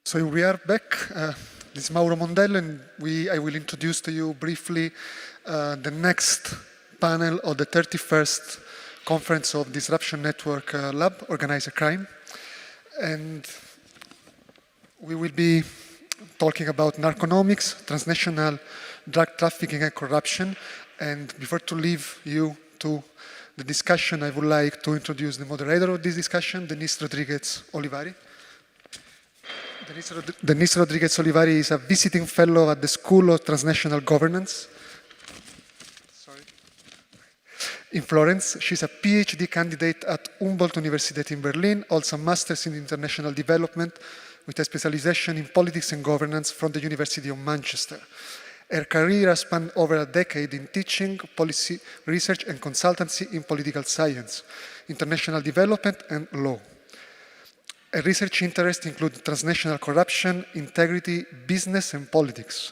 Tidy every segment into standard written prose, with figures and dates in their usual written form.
So we are back. This is Mauro Mondello, and I will introduce to you briefly the next panel of the 31st Conference of Disruption Network Lab, Organized Crime. And we will be talking about narconomics, transnational drug trafficking and corruption. And before to leave you to the discussion, I would like to introduce the moderator of this discussion, Denisse Rodriguez Olivari. Denisse Rodriguez Olivari is a visiting fellow at the School of Transnational Governance in Florence. She's a PhD candidate at 𝗧𝗿𝗂𝗧𝗔 in Berlin, also a master's in international development with a specialization in politics and governance from the University of Manchester. Her career has spanned over a decade in teaching, policy research and consultancy in political science, international development and law. Her research interests include transnational corruption, integrity, business and politics,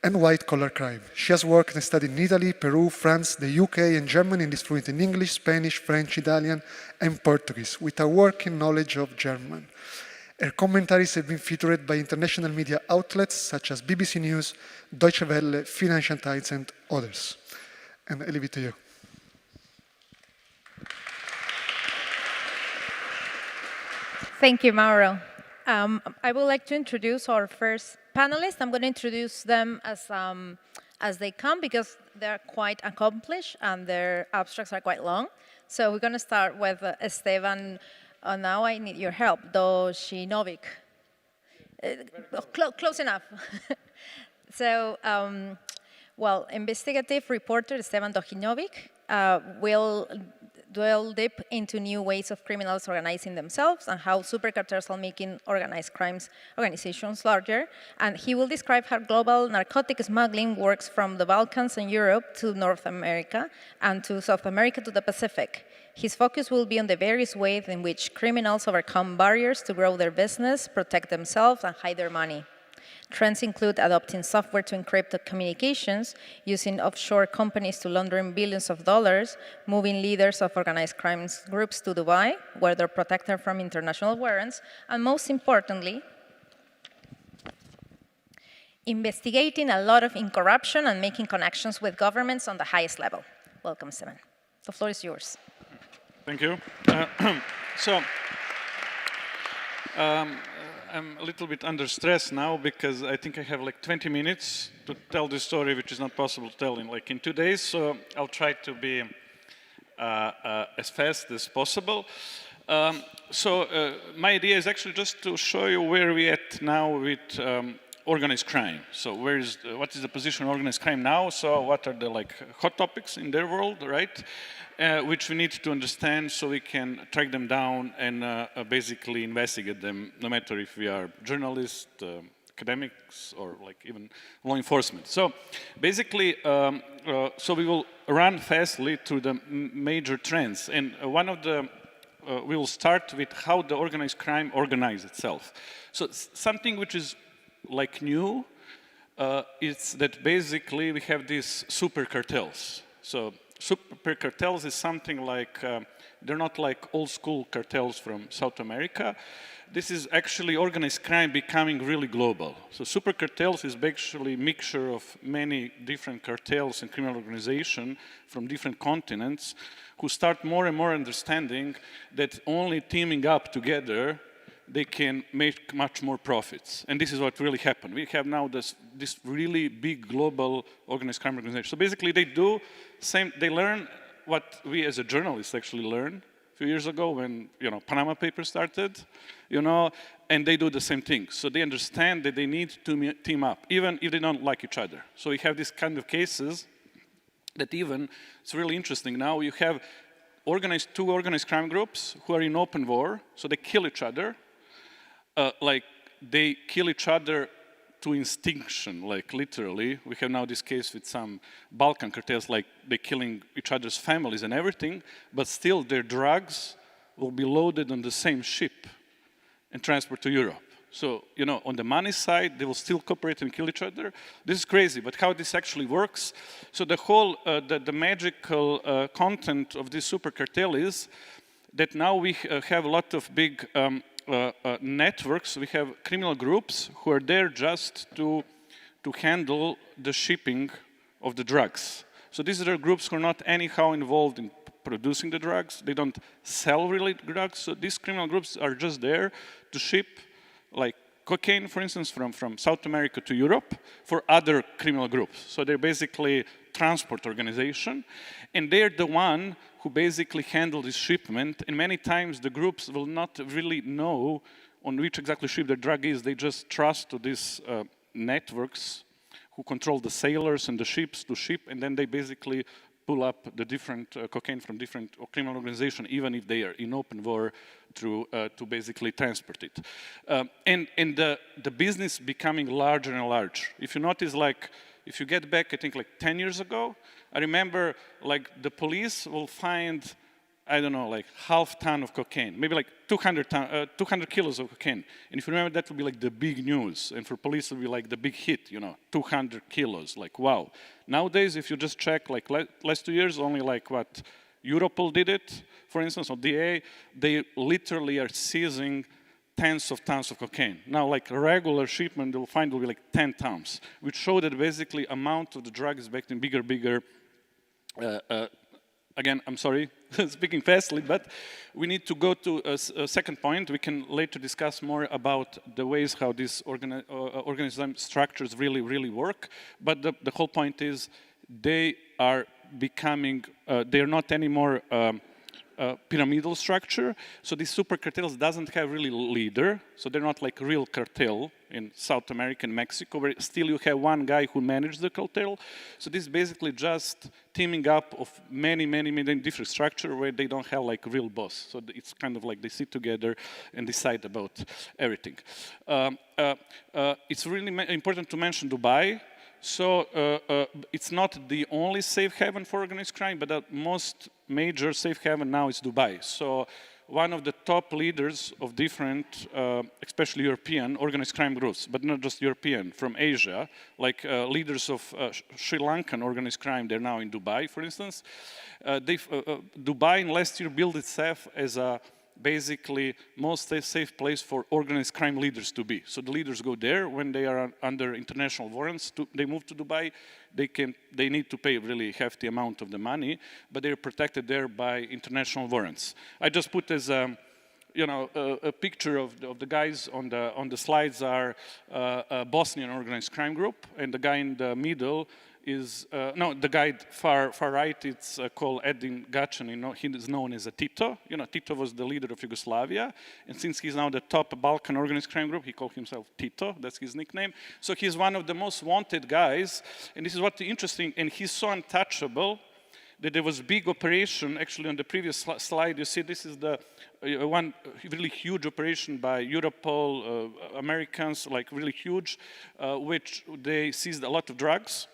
and white-collar crime. She has worked and studied in Italy, Peru, France, the UK, and Germany, and is fluent in English, Spanish, French, Italian, and Portuguese, with a working knowledge of German. Her commentaries have been featured by international media outlets such as BBC News, 𝗧𝗿𝗂𝗂𝗧𝗏, Financial Times, and others. And I leave it to you. Thank you, Mauro. I would like to introduce our first panelists. I'm going to introduce them as they come because they're quite accomplished and their abstracts are quite long. So we're going to start with Stevan. Now I need your help. Dojčinović. Close enough. So, well, investigative reporter Stevan Dojčinović will delve deep into new ways of criminals organizing themselves and how super cartels are making organized crimes organizations larger. And he will describe how global narcotic smuggling works from the Balkans and Europe to North America and to South America to the Pacific. His focus will be on the various ways in which criminals overcome barriers to grow their business, protect themselves, and hide their money. Trends include adopting software to encrypt communications, using offshore companies to launder billions of dollars, moving leaders of organized crime groups to Dubai, where they're protected from international warrants, and most importantly, investigating a lot of corruption and making connections with governments on the highest level. Welcome, Stevan. The floor is yours. Thank you. I'm a little bit under stress now because I think I have like 20 minutes to tell this story, which is not possible to tell in 2 days. So I'll try to be as fast as possible. My idea is actually just to show you where we're at now with organized crime. So what is the position of organized crime now? So what are the hot topics in their world, right? Which we need to understand so we can track them down and basically investigate them, no matter if we are journalists, academics, or even law enforcement. So basically, so we will run fastly through the major trends. And one of the, we will start with how the organized crime organizes itself. So something which is new is that basically we have these super cartels. So super cartels is something like, they're not like old school cartels from South America. This is actually organized crime becoming really global. So super cartels is basically a mixture of many different cartels and criminal organizations from different continents who start more and more understanding that only teaming up together they can make much more profits. And this is what really happened. We have now this really big global organized crime organization. So basically they learn what we as a journalist actually learned a few years ago when, Panama Papers started, and they do the same thing. So they understand that they need to team up, even if they don't like each other. So we have these kind of cases that it's really interesting. Now you have two organized crime groups who are in open war, so they kill each other. They kill each other to extinction, literally. We have now this case with some Balkan cartels, they're killing each other's families and everything, but still their drugs will be loaded on the same ship and transported to Europe. So, on the money side, they will still cooperate and kill each other. This is crazy, but how this actually works, so the whole, the magical content of this super cartel is that now we have a lot of big networks, we have criminal groups who are there just to handle the shipping of the drugs. So these are groups who are not anyhow involved in producing the drugs. They don't sell really drugs. So these criminal groups are just there to ship, like cocaine, for instance, from South America to Europe for other criminal groups. So they're basically transport organization, and they're the one who basically handle this shipment. And many times the groups will not really know on which exactly ship the drug is. They just trust to these networks who control the sailors and the ships to ship, and then they basically pull up the different cocaine from different criminal organizations, even if they are in open war, to basically transport it. And the business becoming larger and larger. If you notice, like, if you get back, I think like 10 years ago, I remember like the police will find, I don't know, like half ton of cocaine, maybe like 200 kilos of cocaine. And if you remember, that would be like the big news. And for police, it would be like the big hit, you know, 200 kilos, like wow. Nowadays, if you just check like last 2 years, only like what Europol did it, for instance, or DA, they literally are seizing tens of tons of cocaine. Now, like a regular shipment, they'll find will be like 10 tons, which show that basically amount of the drug is back in bigger. Again, I'm sorry, speaking fastly, but we need to go to a second point. We can later discuss more about the ways how these organized structures really work. But the whole point is they are becoming, they're not anymore pyramidal structure. So these super cartels doesn't have really leader. So they're not like real cartel in South America and Mexico, where still you have one guy who manages the cartel. So this is basically just teaming up of many different structures where they don't have like real boss. So it's kind of like they sit together and decide about everything. It's really important to mention Dubai. So it's not the only safe haven for organized crime, but the most major safe haven now is Dubai. So one of the top leaders of different, especially European, organized crime groups, but not just European, from Asia, like leaders of Sri Lankan organized crime, they're now in Dubai, for instance. Dubai in last year built itself as a basically most safe place for organized crime leaders to be. So the leaders go there when they are under international warrants. They move to Dubai. They need to pay a really hefty amount of the money, but they're protected there by international warrants. I just put as a picture of the guys on the slides are a Bosnian organized crime group, and the guy in the middle is, the guy far right, it's called Edin Gačanin. He is known as a Tito. Tito was the leader of Yugoslavia, and since he's now the top Balkan organized crime group, he called himself Tito, that's his nickname. So he's one of the most wanted guys, and this is what's interesting, and he's so untouchable that there was big operation, actually on the previous slide, you see this is the one really huge operation by Europol, Americans, like really huge, which they seized a lot of drugs,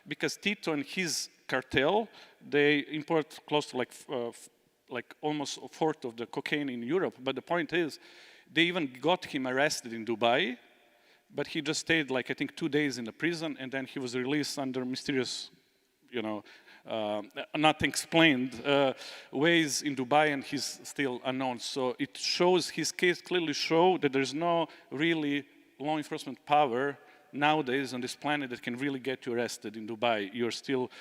because Tito and his cartel, they import close to like almost a fourth of the cocaine in Europe. But the point is, they even got him arrested in Dubai, but he just stayed like, I think, 2 days in the prison, and then he was released under mysterious, not explained ways in Dubai, and he's still unknown. So it shows, his case clearly shows that there's no really law enforcement power nowadays on this planet that can really get you arrested in Dubai. You're still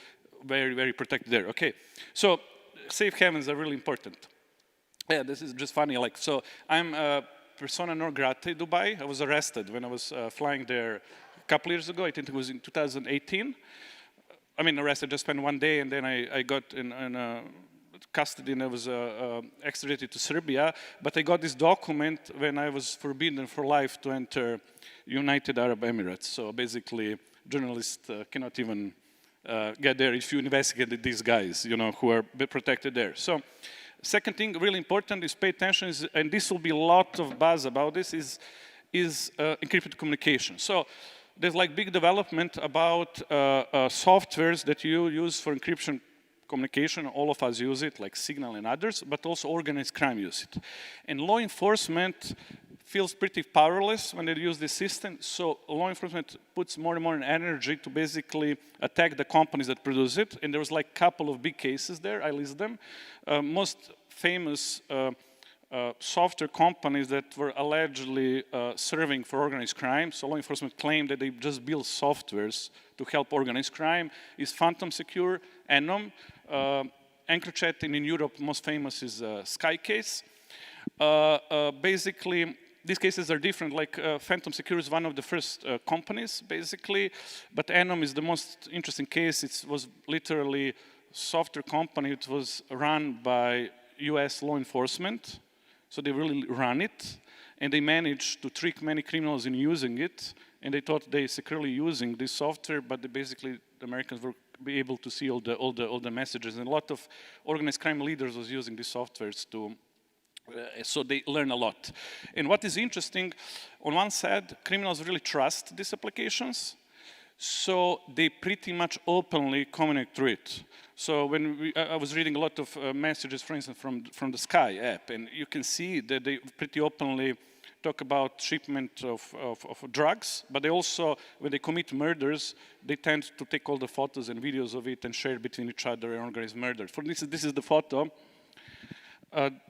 very protected there. Okay, so safe havens are really important. Yeah, this is just funny. Like, so I'm persona non grata in Dubai. I was arrested when I was flying there a couple years ago. I think it was in 2018. I mean, arrested, just spent 1 day, and then I got in custody, and I was extradited to Serbia. But I got this document when I was forbidden for life to enter United Arab Emirates. So basically, journalists cannot even get there if you investigate these guys, who are protected there. So second thing, really important, is pay attention, and this will be a lot of buzz about this, is encrypted communication. So there's like big development about softwares that you use for encryption communication. All of us use it, like Signal and others, but also organized crime use it. And law enforcement feels pretty powerless when they use this system, so law enforcement puts more and more energy to basically attack the companies that produce it, and there was like a couple of big cases there, I list them. Most famous software companies that were allegedly serving for organized crime. So law enforcement claimed that they just built softwares to help organized crime. Is Phantom Secure, Anom, EncroChat, and in Europe, most famous is Sky case. Basically, these cases are different. Like Phantom Secure is one of the first companies, basically, but Anom is the most interesting case. It was literally software company. It was run by US law enforcement. So they really ran it, and they managed to trick many criminals in using it, and they thought they securely using this software, but basically the Americans were be able to see all the messages, and a lot of organized crime leaders was using these softwares to, so they learn a lot. And what is interesting, on one side, criminals really trust these applications, so they pretty much openly communicate through it. So when I was reading a lot of messages, for instance, from the Sky app, and you can see that they pretty openly talk about shipment of drugs, but they also, when they commit murders, they tend to take all the photos and videos of it and share between each other and organize murders. For instance, this is the photo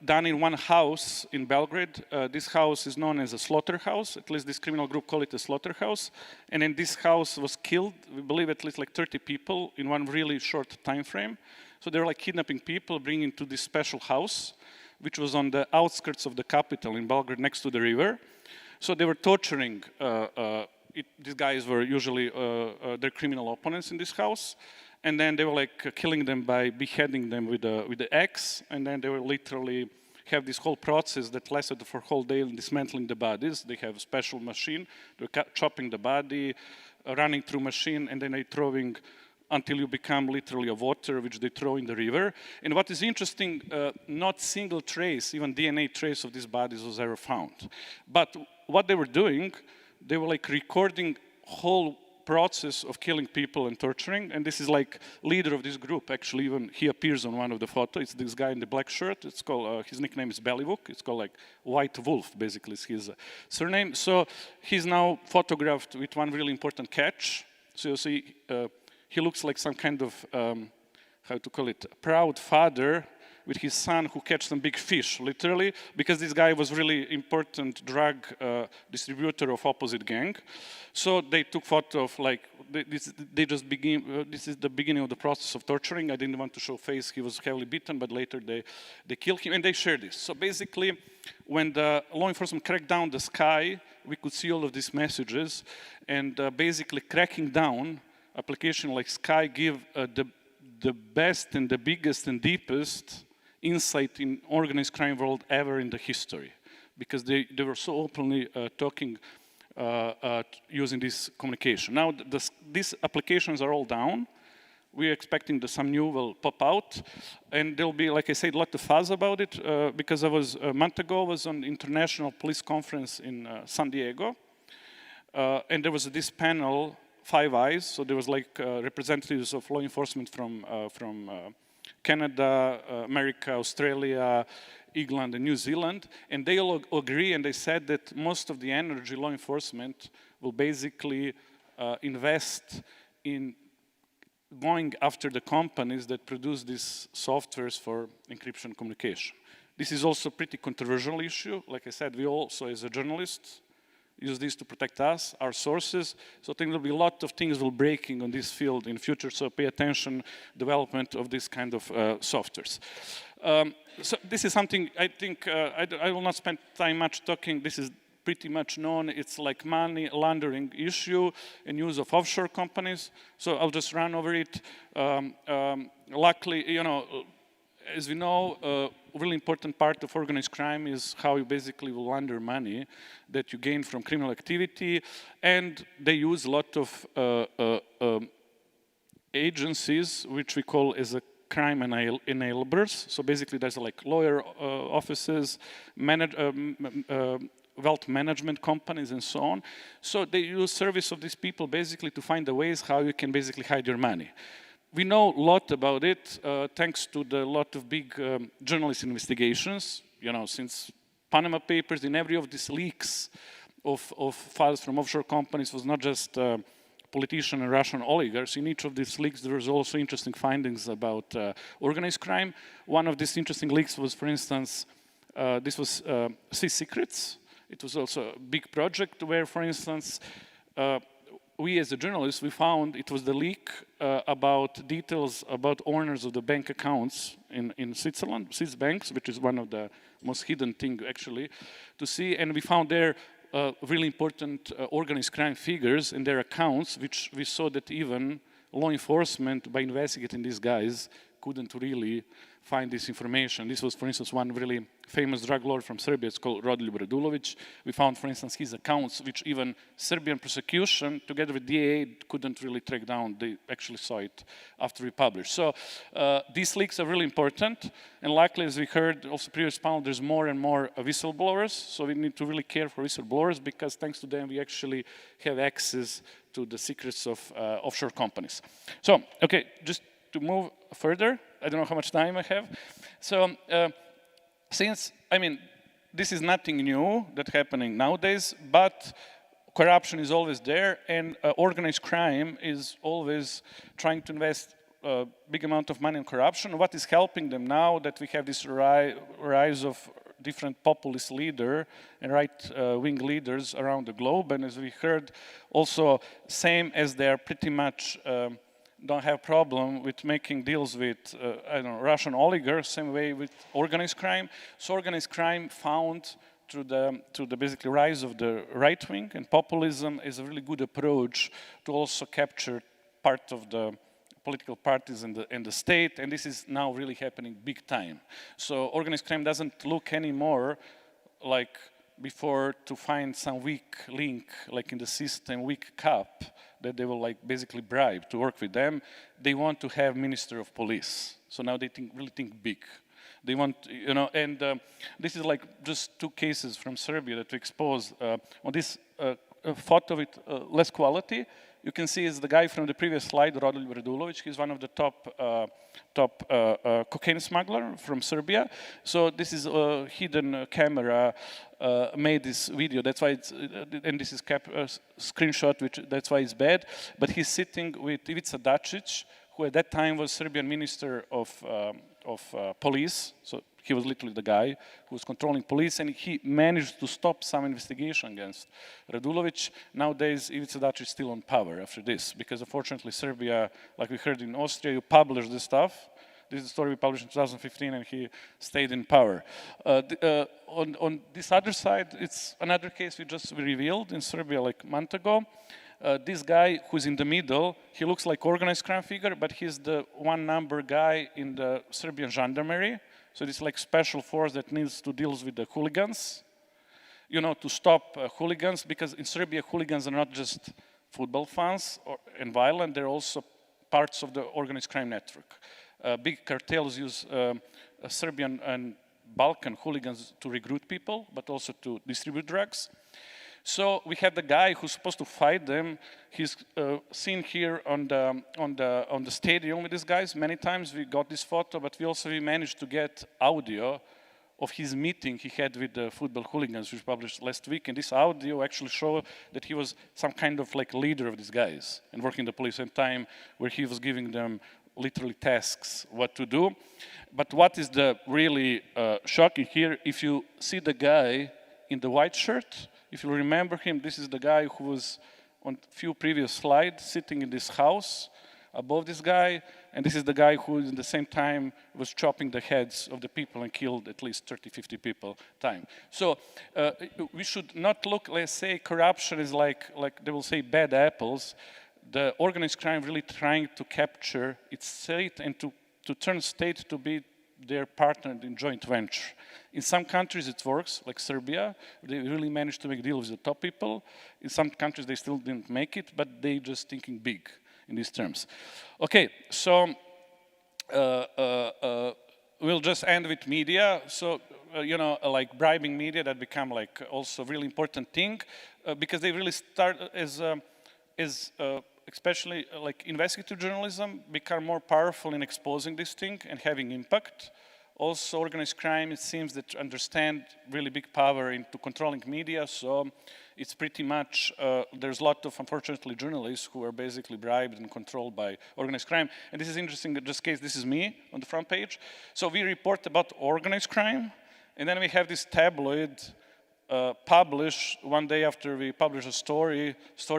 done in one house in Belgrade. This house is known as a slaughterhouse. At least this criminal group call it a slaughterhouse. And then this house was killed, we believe at least like 30 people in one really short time frame. So they were like kidnapping people, bringing to this special house, which was on the outskirts of the capital in Belgrade, next to the river. So they were torturing, these guys were usually their criminal opponents in this house. And then they were like killing them by beheading them with the axe. And then they were literally have this whole process that lasted for a whole day, dismantling the bodies. They have a special machine, they're chopping the body, running through machine, and then they throwing until you become literally a water, which they throw in the river. And what is interesting, not single trace, even DNA trace of these bodies was ever found. But what they were doing, they were like recording whole process of killing people and torturing, and this is like leader of this group. Actually, even he appears on one of the photos. It's this guy in the black shirt. It's called his nickname is Bellivuk. It's called like White Wolf, basically is his surname. So he's now photographed with one really important catch. So you see, he looks like some kind of how to call it, proud father with his son who catch some big fish, literally, because this guy was really important drug distributor of opposite gang. So they took photo of like, they just begin, this is the beginning of the process of torturing. I didn't want to show face, he was heavily beaten, but later they killed him and they shared this. So basically, when the law enforcement cracked down the Sky, we could see all of these messages, and basically cracking down, application like Sky give the best and the biggest and deepest insight in organized crime world ever in the history, because they were so openly talking, using this communication. Now, these applications are all down. We're expecting some new will pop out, and there'll be, like I said, a lot of fuzz about it, because I was, a month ago, I was on International Police Conference in San Diego, and there was this panel, Five Eyes, so there was like representatives of law enforcement from Canada, America, Australia, England, and New Zealand, and they all agree, and they said that most of the energy law enforcement will basically invest in going after the companies that produce these softwares for encryption communication. This is also a pretty controversial issue. Like I said, we also, as a journalist, use this to protect us, our sources. So I think there'll be a lot of things will breaking on this field in future, so pay attention development of this kind of softwares. So this is something I think, I will not spend time much talking, this is pretty much known, it's like money laundering issue and use of offshore companies. So I'll just run over it. Luckily, you know, as we know, a really important part of organized crime is how you basically will launder money that you gain from criminal activity, and they use a lot of agencies, which we call as a crime enablers. So basically there's like lawyer offices, wealth management companies and so on. So they use service of these people basically to find the ways how you can basically hide your money. We know a lot about it thanks to the lot of big journalist investigations, you know, since Panama Papers, in every of these leaks of files from offshore companies was not just politicians and Russian oligarchs. In each of these leaks, there was also interesting findings about organized crime. One of these interesting leaks was, for instance, This was 𝗧𝗿𝗂𝗃𝗏𝗃. It was also a big project where, for instance, we as a journalist, we found it was the leak about details about owners of the bank accounts in Switzerland, Swiss banks, which is one of the most hidden thing actually to see. And we found there really important organized crime figures in their accounts, which we saw that even law enforcement, by investigating these guys, couldn't really find this information. This was, for instance, one really famous drug lord from Serbia. It's called 𝗬𝗿𝗂𝗴 Radulović. We found, for instance, his accounts, which even Serbian prosecution, together with DA, couldn't really track down. They actually saw it after we published. So these leaks are really important. And luckily, as we heard also previous panel, there's more and more whistleblowers. So we need to really care for whistleblowers because thanks to them, we actually have access to the secrets of offshore companies. So, okay, just to move further, I don't know how much time I have. So, this is nothing new that's happening nowadays, but corruption is always there, and organized crime is always trying to invest a big amount of money in corruption. What is helping them now that we have this rise of different populist leaders and right-wing leaders around the globe, and as we heard, also same as they're pretty much don't have problem with making deals with, Russian oligarchs, same way with organized crime. So organized crime found through the basically rise of the right wing and populism is a really good approach to also capture part of the political parties in the state, and this is now really happening big time. So organized crime doesn't look anymore like before to find some weak link, like in the system, weak cup, that they will like basically bribe to work with them. They want to have Minister of Police. So now they really think big. They want, and this is like just two cases from Serbia that we expose. On this photo with less quality, you can see is the guy from the previous slide, 𝗬𝗿𝗂𝗴 Radulović. He's one of the top cocaine smuggler from Serbia. So this is a hidden camera made this video. That's why it's, and this is a screenshot, which that's why it's bad. But he's sitting with 𝗖𝗍𝗂𝗏 Dačić, who at that time was Serbian Minister of Police. So he was literally the guy who was controlling police, and he managed to stop some investigation against Radulović. Nowadays, 𝗖𝗍𝗂𝗏 Dačić is still on power after this, because unfortunately Serbia, like we heard in Austria, you publish this stuff. This is the story we published in 2015, and he stayed in power. On this other side, it's another case we just revealed in Serbia like a month ago. This guy who's in the middle, he looks like organized crime figure, but he's the one-number guy in the Serbian gendarmerie. So it's like special force that needs to deal with the hooligans, to stop hooligans, because in Serbia, hooligans are not just football fans and violent, they're also parts of the organized crime network. Big cartels use Serbian and Balkan hooligans to recruit people, but also to distribute drugs. So we have the guy who's supposed to fight them. He's seen here on the stadium with these guys. Many times we got this photo, but we managed to get audio of his meeting he had with the football hooligans, which was published last week. And this audio actually showed that he was some kind of like leader of these guys and working in the police at time where he was giving them literally tasks what to do. But what is the really shocking here, if you see the guy in the white shirt, if you remember him, this is the guy who was on a few previous slides sitting in this house above this guy, and this is the guy who in the same time was chopping the heads of the people and killed at least 30, 50 people time. So we should not look, let's say, corruption is like they will say bad apples. The organized crime really trying to capture its state and to turn state to be their partner in joint venture. In some countries it works, like Serbia. They really managed to make deals with the top people. In some countries they still didn't make it, but they just thinking big in these terms. Okay, so we'll just end with media. So, like bribing media, that become like also really important thing because they really start as especially like investigative journalism become more powerful in exposing this thing and having impact. Also, organized crime, it seems that understand really big power into controlling media, so it's pretty much, there's a lot of, unfortunately, journalists who are basically bribed and controlled by organized crime. And this is interesting, in this case, this is me on the front page. So we report about organized crime, And then we have this tabloid publish one day after we publish a story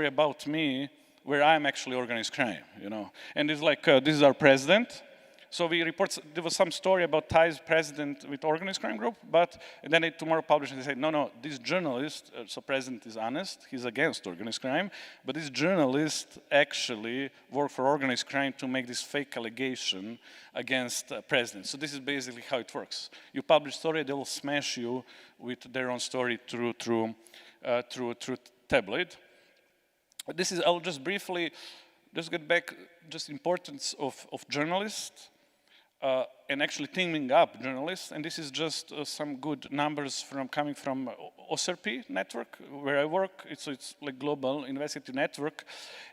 about me, where I'm actually organized crime, you know. And it's like, this is our president. So we report, there was some story about Thai's president with organized crime group, and then they tomorrow publish and they say, no, this journalist, so president is honest, he's against organized crime, but this journalist actually worked for organized crime to make this fake allegation against president. So this is basically how it works. You publish story, they will smash you with their own story through tabloid. This is, I'll just briefly, just get back, just importance of journalists. And actually teaming up journalists, and this is just some good numbers coming from OCCRP network, where I work. It's like global investigative network,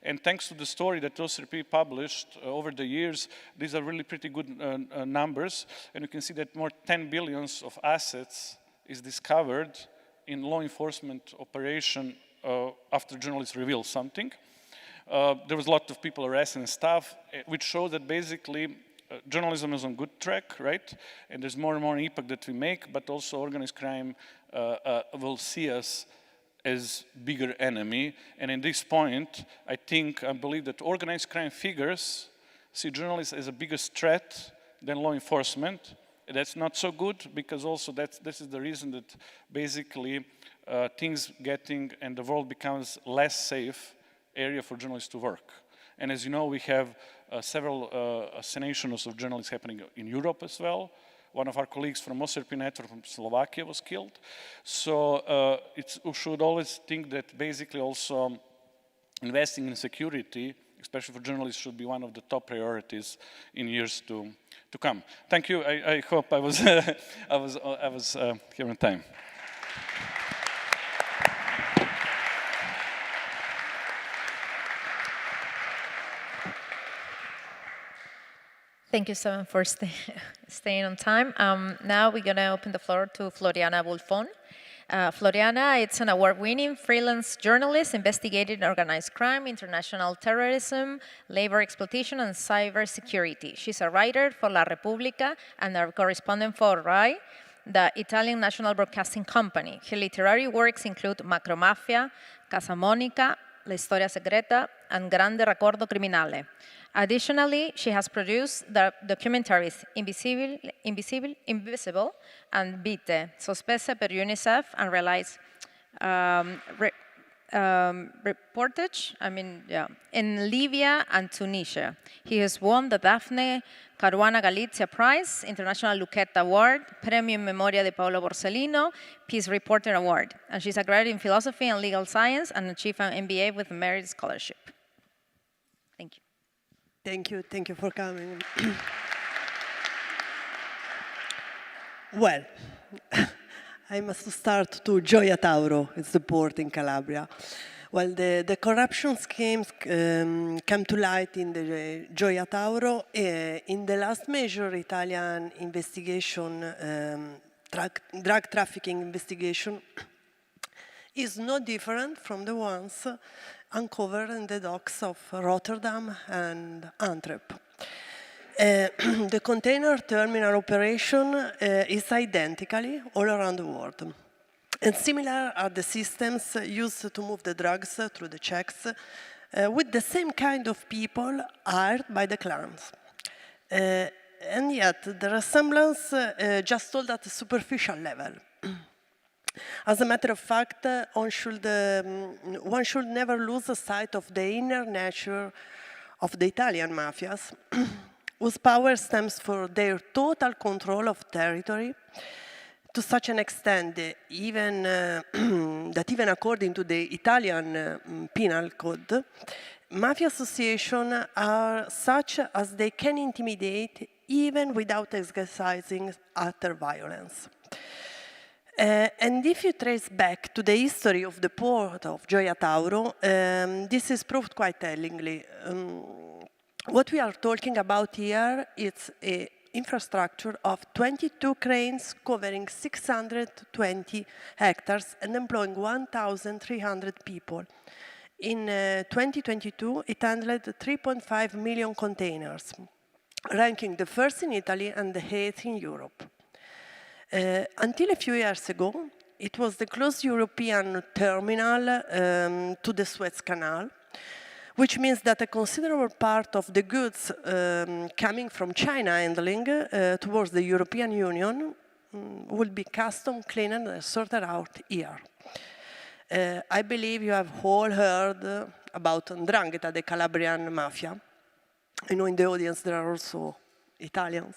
and thanks to the story that OCCRP published over the years, these are really pretty good numbers, and you can see that more 10 billions of assets is discovered in law enforcement operation after journalists reveal something. There was a lot of people arrested and stuff, which shows that basically journalism is on good track, right? And there's more and more impact that we make, but also organized crime will see us as bigger enemy. And in this point, I believe that organized crime figures see journalists as a bigger threat than law enforcement. And that's not so good, because also this is the reason that basically things and the world becomes less safe area for journalists to work. And as you know, we have several assassinations of journalists happening in Europe as well. One of our colleagues from OCCRP network from Slovakia was killed. So we should always think that basically also investing in security, especially for journalists, should be one of the top priorities in years to come. Thank you. I hope I was here on time. Thank you, Stevan, for staying on time. Now we're going to open the floor to Floriana Bulfon. Floriana, it's an award-winning freelance journalist investigating organized crime, international terrorism, labor exploitation, and cybersecurity. She's a writer for La Repubblica and a correspondent for RAI, the Italian national broadcasting company. Her literary works include Macromafia, Casa Monica, La Storia Secreta, and Grande Raccordo Criminale. Additionally, she has produced the documentaries Invisible and 𝗧𝗿𝗂𝗂𝗂𝗴, 𝗧𝗿𝗂𝗂𝗂𝗴, and realized reportage, in Libya and Tunisia. He has won the Daphne Caruana Galizia Prize, International Lucretta Award, Premio in Memoria de Paolo Borsellino, Peace Reporter Award. And she's a graduate in philosophy and legal science and achieved an MBA with a merit scholarship. Thank you. Thank you for coming. Well, I must start to Gioia Tauro, it's the port in Calabria. Well, the corruption schemes came to light in the Gioia Tauro in the last major Italian investigation, drug trafficking investigation, is no different from the ones uncovered in the docks of Rotterdam and Antwerp. The container terminal operation is identically all around the world. And similar are the systems used to move the drugs through the checks with the same kind of people hired by the clans. And yet, the resemblance just told at a superficial level. As a matter of fact, one should never lose sight of the inner nature of the Italian mafias, whose power stems from their total control of territory, to such an extent that even according to the Italian penal code, mafia associations are such as they can intimidate even without exercising utter violence. And if you trace back to the history of the port of Gioia Tauro, this is proved quite tellingly. What we are talking about here is an infrastructure of 22 cranes covering 620 hectares and employing 1,300 people. In 2022, it handled 3.5 million containers, ranking the first in Italy and the 8th in Europe. Until a few years ago, it was the closed European terminal to the Suez Canal, which means that a considerable part of the goods coming from China handling towards the European Union will be custom cleaned and sorted out here. I believe you have all heard about 'ndrangheta, the Calabrian mafia. I know in the audience there are also Italians.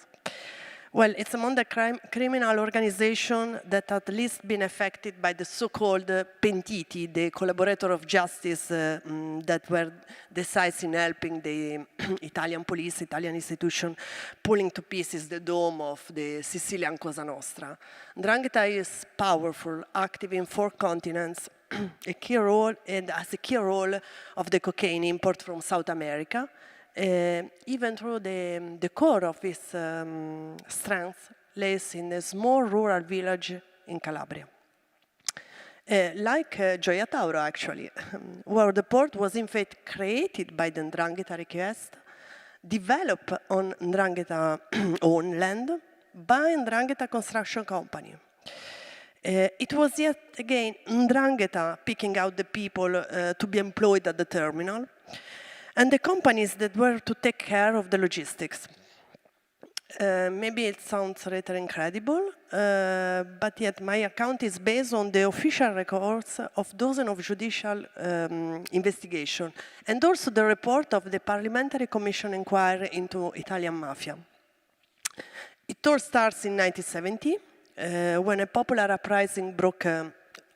Well, it's among the criminal organizations that at least been affected by the so-called pentiti, the collaborator of justice that were decisive in helping the Italian police, Italian institution, pulling to pieces the dome of the Sicilian Cosa Nostra. 'Ndrangheta is powerful, active in 4 continents, a key role, and has a key role of the cocaine import from South America. Even though the core of its strength lays in a small rural village in Calabria. Like Gioia Tauro, actually, where the port was in fact created by the 'Ndrangheta request, developed on 'Ndrangheta own land by 'Ndrangheta construction company. It was yet again 'Ndrangheta picking out the people to be employed at the terminal, and the companies that were to take care of the logistics. Maybe it sounds rather incredible, but yet my account is based on the official records of dozens of judicial investigation, and also the report of the Parliamentary Commission inquiry into Italian mafia. It all starts in 1970, when a popular uprising broke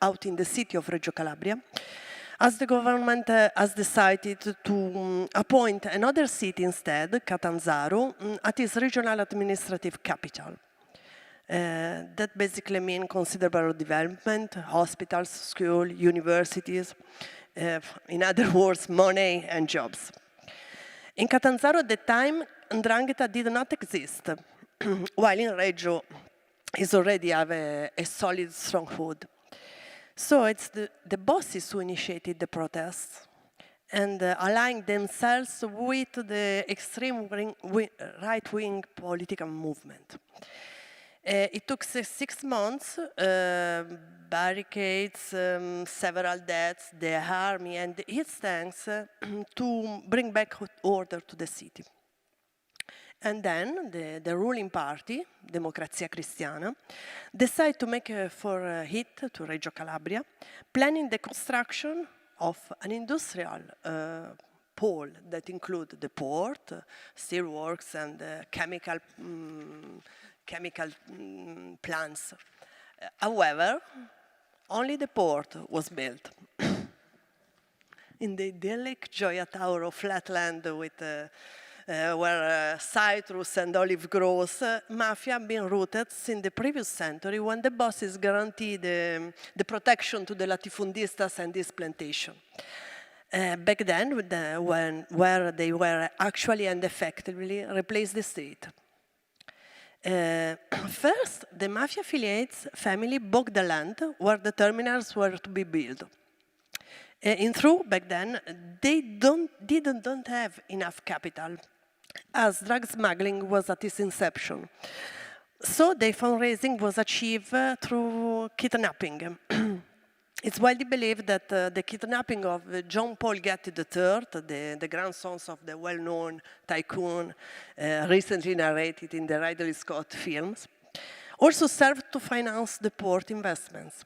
out in the city of Reggio Calabria, as the government has decided to appoint another city instead, Catanzaro, at its regional administrative capital. That basically means considerable development, hospitals, schools, universities, in other words, money and jobs. In Catanzaro at the time, 'Ndrangheta did not exist, while in Reggio it already have a solid stronghold. So it's the bosses who initiated the protests and aligning themselves with the extreme right-wing political movement. It took 6 months, barricades, several deaths, the army and its tanks to bring back order to the city. And then the ruling party, Democrazia Cristiana, decided to make for a hit to Reggio Calabria, planning the construction of an industrial pole that include the port, steelworks, and chemical plants. However, only the port was built. In the idyllic Gioia Tauro flatland with where citrus and olive grows, mafia have been rooted since the previous century when the bosses guaranteed the protection to the latifundistas and this plantation. Back then, where they were actually and effectively replaced the state. First, the mafia affiliates family bought the land where the terminals were to be built. In truth, back then, they didn't have enough capital, as drug smuggling was at its inception. So their fundraising was achieved through kidnapping. It's widely believed that the kidnapping of John Paul Getty III, the grandsons of the well-known tycoon, recently narrated in the Ridley Scott films, also served to finance the port investments.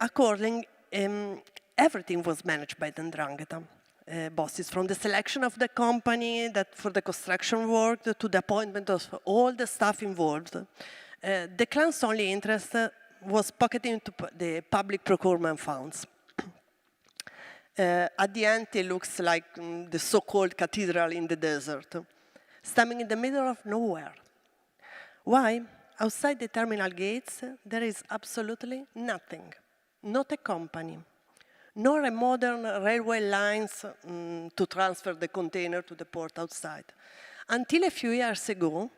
Accordingly, everything was managed by the 'Ndrangheta bosses, from the selection of the company that for the construction work to the appointment of all the staff involved. The clan's only interest was pocketing the public procurement funds. At the end, it looks like the so-called cathedral in the desert, standing in the middle of nowhere. Why? Outside the terminal gates, there is absolutely nothing. Not a company, nor a modern railway lines to transfer the container to the port outside. Until a few years ago,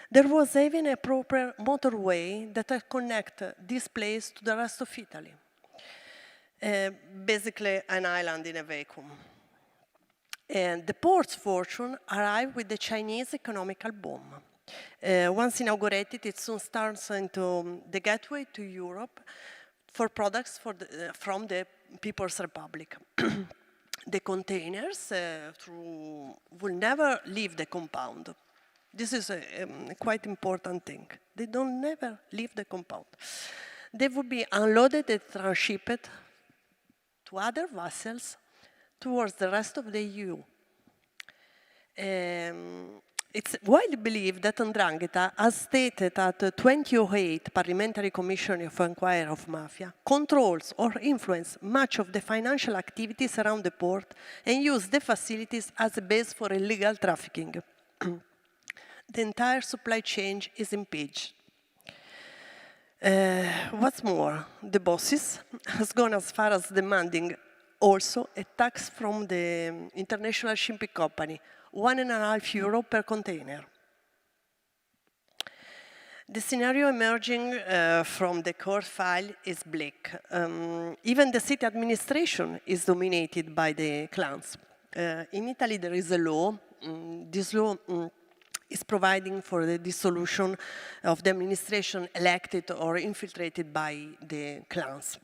there was even a proper motorway that connected this place to the rest of Italy. Basically an island in a vacuum. And the port's fortune arrived with the Chinese economical boom. Once inaugurated, it soon turns into the gateway to Europe for products from the People's Republic. The containers will never leave the compound. This is a quite important thing. They don't never leave the compound. They will be unloaded and transshipped to other vessels towards the rest of the EU. It's widely believed that 'ndrangheta, as stated at the 2008 Parliamentary Commission of Inquiry of Mafia, controls or influences much of the financial activities around the port and use the facilities as a base for illegal trafficking. The entire supply chain is impeached. What's more, the bosses has gone as far as demanding also a tax from the international shipping company, €1.5 per container. The scenario emerging from the court file is bleak. Even the city administration is dominated by the clans. In Italy, there is a law. This law is providing for the dissolution of the administration elected or infiltrated by the clans.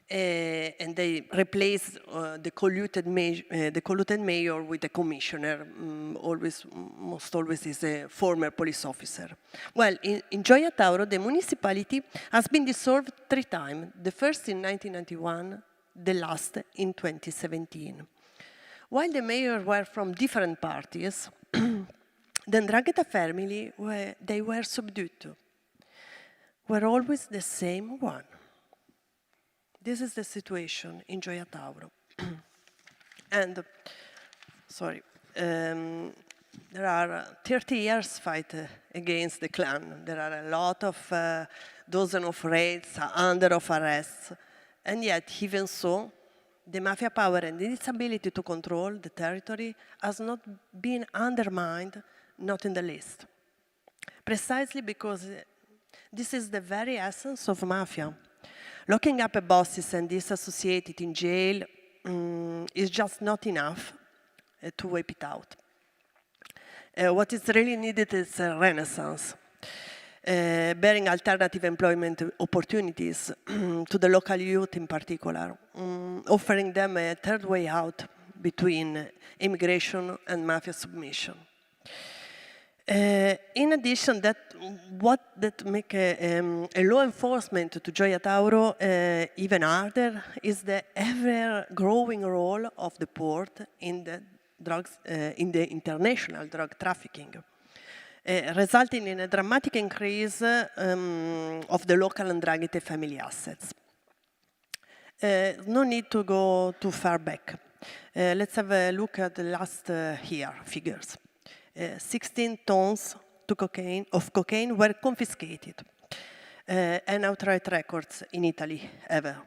And they replace the colluded mayor with a commissioner, most always is a former police officer. Well, in Gioia Tauro, the municipality has been dissolved 3 times, the first in 1991, the last in 2017. While the mayors were from different parties, the 'ndrangheta family, they were subdued to, were always the same one. This is the situation in Gioia Tauro. And, sorry, there are 30 years fight against the clan. There are a lot of dozen of raids, under of arrests, and yet, even so, the mafia power and its ability to control the territory has not been undermined, not in the least. Precisely because this is the very essence of mafia. Locking up bosses and disassociated in jail is just not enough to wipe it out. What is really needed is a renaissance, bearing alternative employment opportunities to the local youth in particular, offering them a third way out between immigration and mafia submission. In addition, what make a law enforcement to Gioia Tauro even harder is the ever-growing role of the port in the international drug trafficking, resulting in a dramatic increase of the local 'ndrangheta family assets. No need to go too far back. Let's have a look at the last year figures. 16 tons of cocaine were confiscated, and outright records in Italy ever.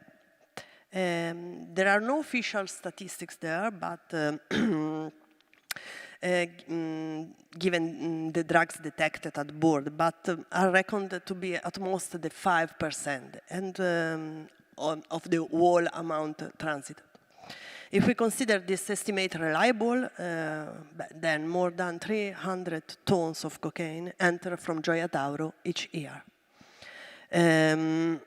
There are no official statistics there, but given the drugs detected at board, but are reckoned to be at most the 5% and of the whole amount transited. If we consider this estimate reliable, then more than 300 tons of cocaine enter from Gioia Tauro each year. In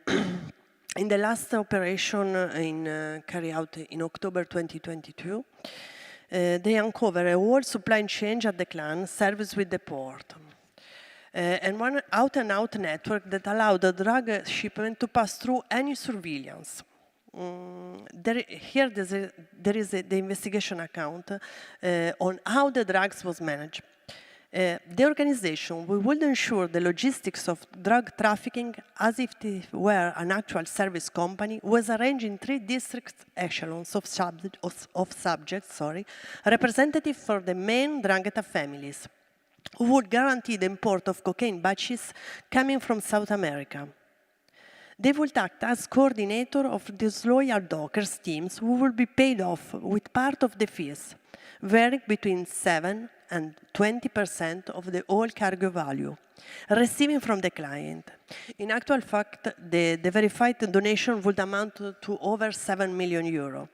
the last operation carried out in October 2022, they uncovered a whole supply chain at the clan service with the port. And one out-and-out network that allowed the drug shipment to pass through any surveillance. There is the investigation account on how the drugs was managed. The organization would ensure the logistics of drug trafficking as if it were an actual service company, was arranged in 3 district echelons of subjects, representative for the main 'ndrangheta families, who would guarantee the import of cocaine batches coming from South America. They will act as coordinator of disloyal dockers teams who will be paid off with part of the fees, varying between 7 and 20% of the whole cargo value, receiving from the client. In actual fact, the verified donation would amount to over €7 million.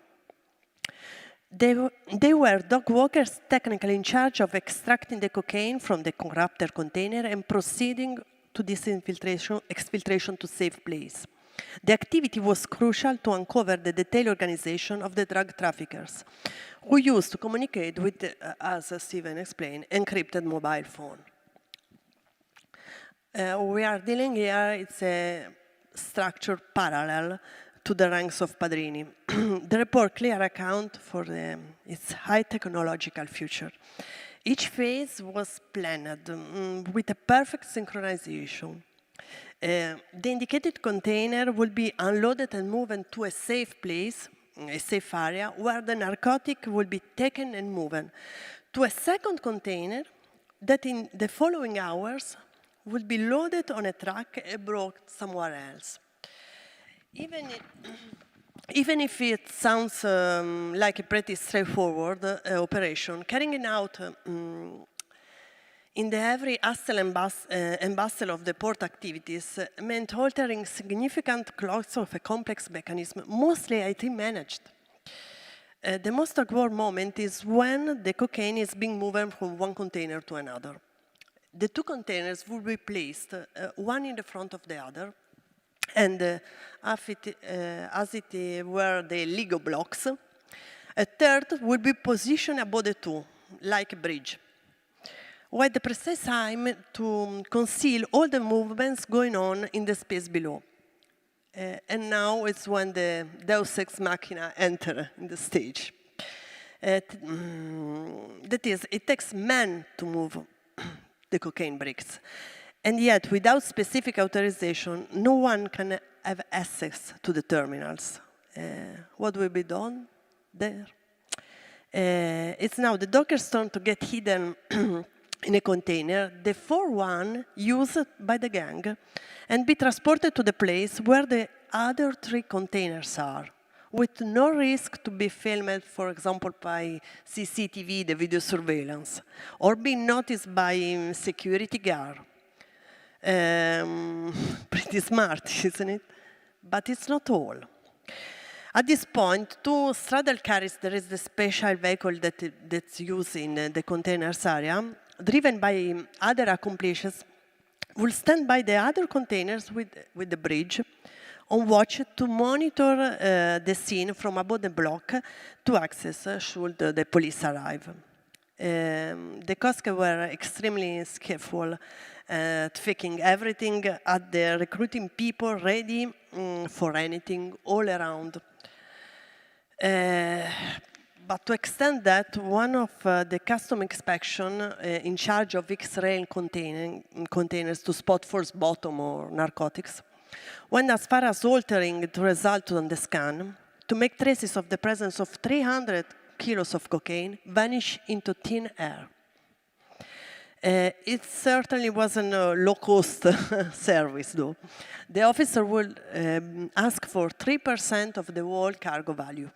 They were dog walkers technically in charge of extracting the cocaine from the corrupted container and proceeding to this exfiltration to safe place. The activity was crucial to uncover the detailed organization of the drug traffickers, who used to communicate with, as Steven explained, encrypted mobile phone. We are dealing here, it's a structure parallel to the ranks of Padrini. The report clear account for its high technological future. Each phase was planned with a perfect synchronization. The indicated container will be unloaded and moved to a safe place, a safe area, where the narcotic will be taken and moved to a second container that in the following hours will be loaded on a truck and brought somewhere else. Even if it sounds like a pretty straightforward operation, carrying out in the every hustle and bustle of the port activities meant altering significant clocks of a complex mechanism, mostly IT managed. The most awkward moment is when the cocaine is being moved from one container to another. The two containers will be placed, one in the front of the other, and as it were the Lego blocks, a third will be positioned above the two, like a bridge, with the precise time to conceal all the movements going on in the space below. And now it's when the Deus Ex Machina enter in the stage. That is, it takes men to move the cocaine bricks. And yet, without specific authorization, no one can have access to the terminals. What will be done there? It's now the docker's turn to get hidden in a container, the one used by the gang, and be transported to the place where the other three containers are, with no risk to be filmed, for example, by CCTV, the video surveillance, or being noticed by security guard. Pretty smart, isn't it? But it's not all. At this point, to straddle carries, there is the special vehicle that's used in the containers area, driven by other accomplices, will stand by the other containers with the bridge on watch to monitor the scene from above the block to access should the police arrive. The Cosca were extremely skillful at faking everything, at the recruiting people ready for anything all around. But to extend that, one of the custom inspection in charge of X-ray containers to spot false bottom or narcotics went as far as altering the result on the scan to make traces of the presence of 300 kilos of cocaine vanish into thin air. It certainly wasn't a low-cost service, though. The officer would ask for 3% of the whole cargo value.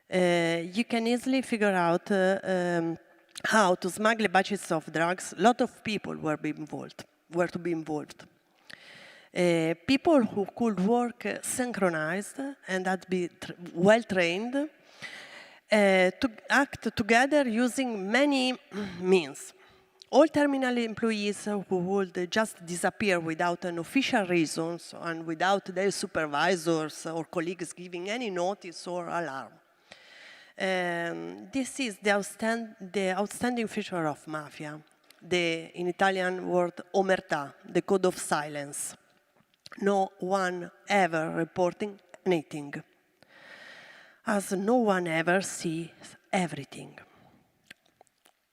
You can easily figure out how to smuggle batches of drugs. A lot of people were to be involved. People who could work synchronized and had been well-trained to act together using many means. All terminal employees who would just disappear without an official reason and without their supervisors or colleagues giving any notice or alarm. This is the outstanding feature of mafia, in Italian word omertà, the code of silence. No one ever reporting anything, as no one ever sees everything.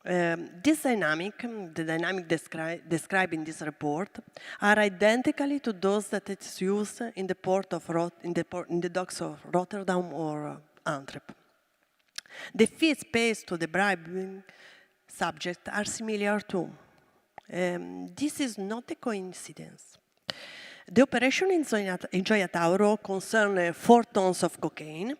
This dynamic, the dynamic described in this report, are identically to those that it's used in the in the docks of Rotterdam or Antwerp. The fees paid to the bribing subject are similar too. This is not a coincidence. The operation in Gioia Tauro concerned 4 tons of cocaine,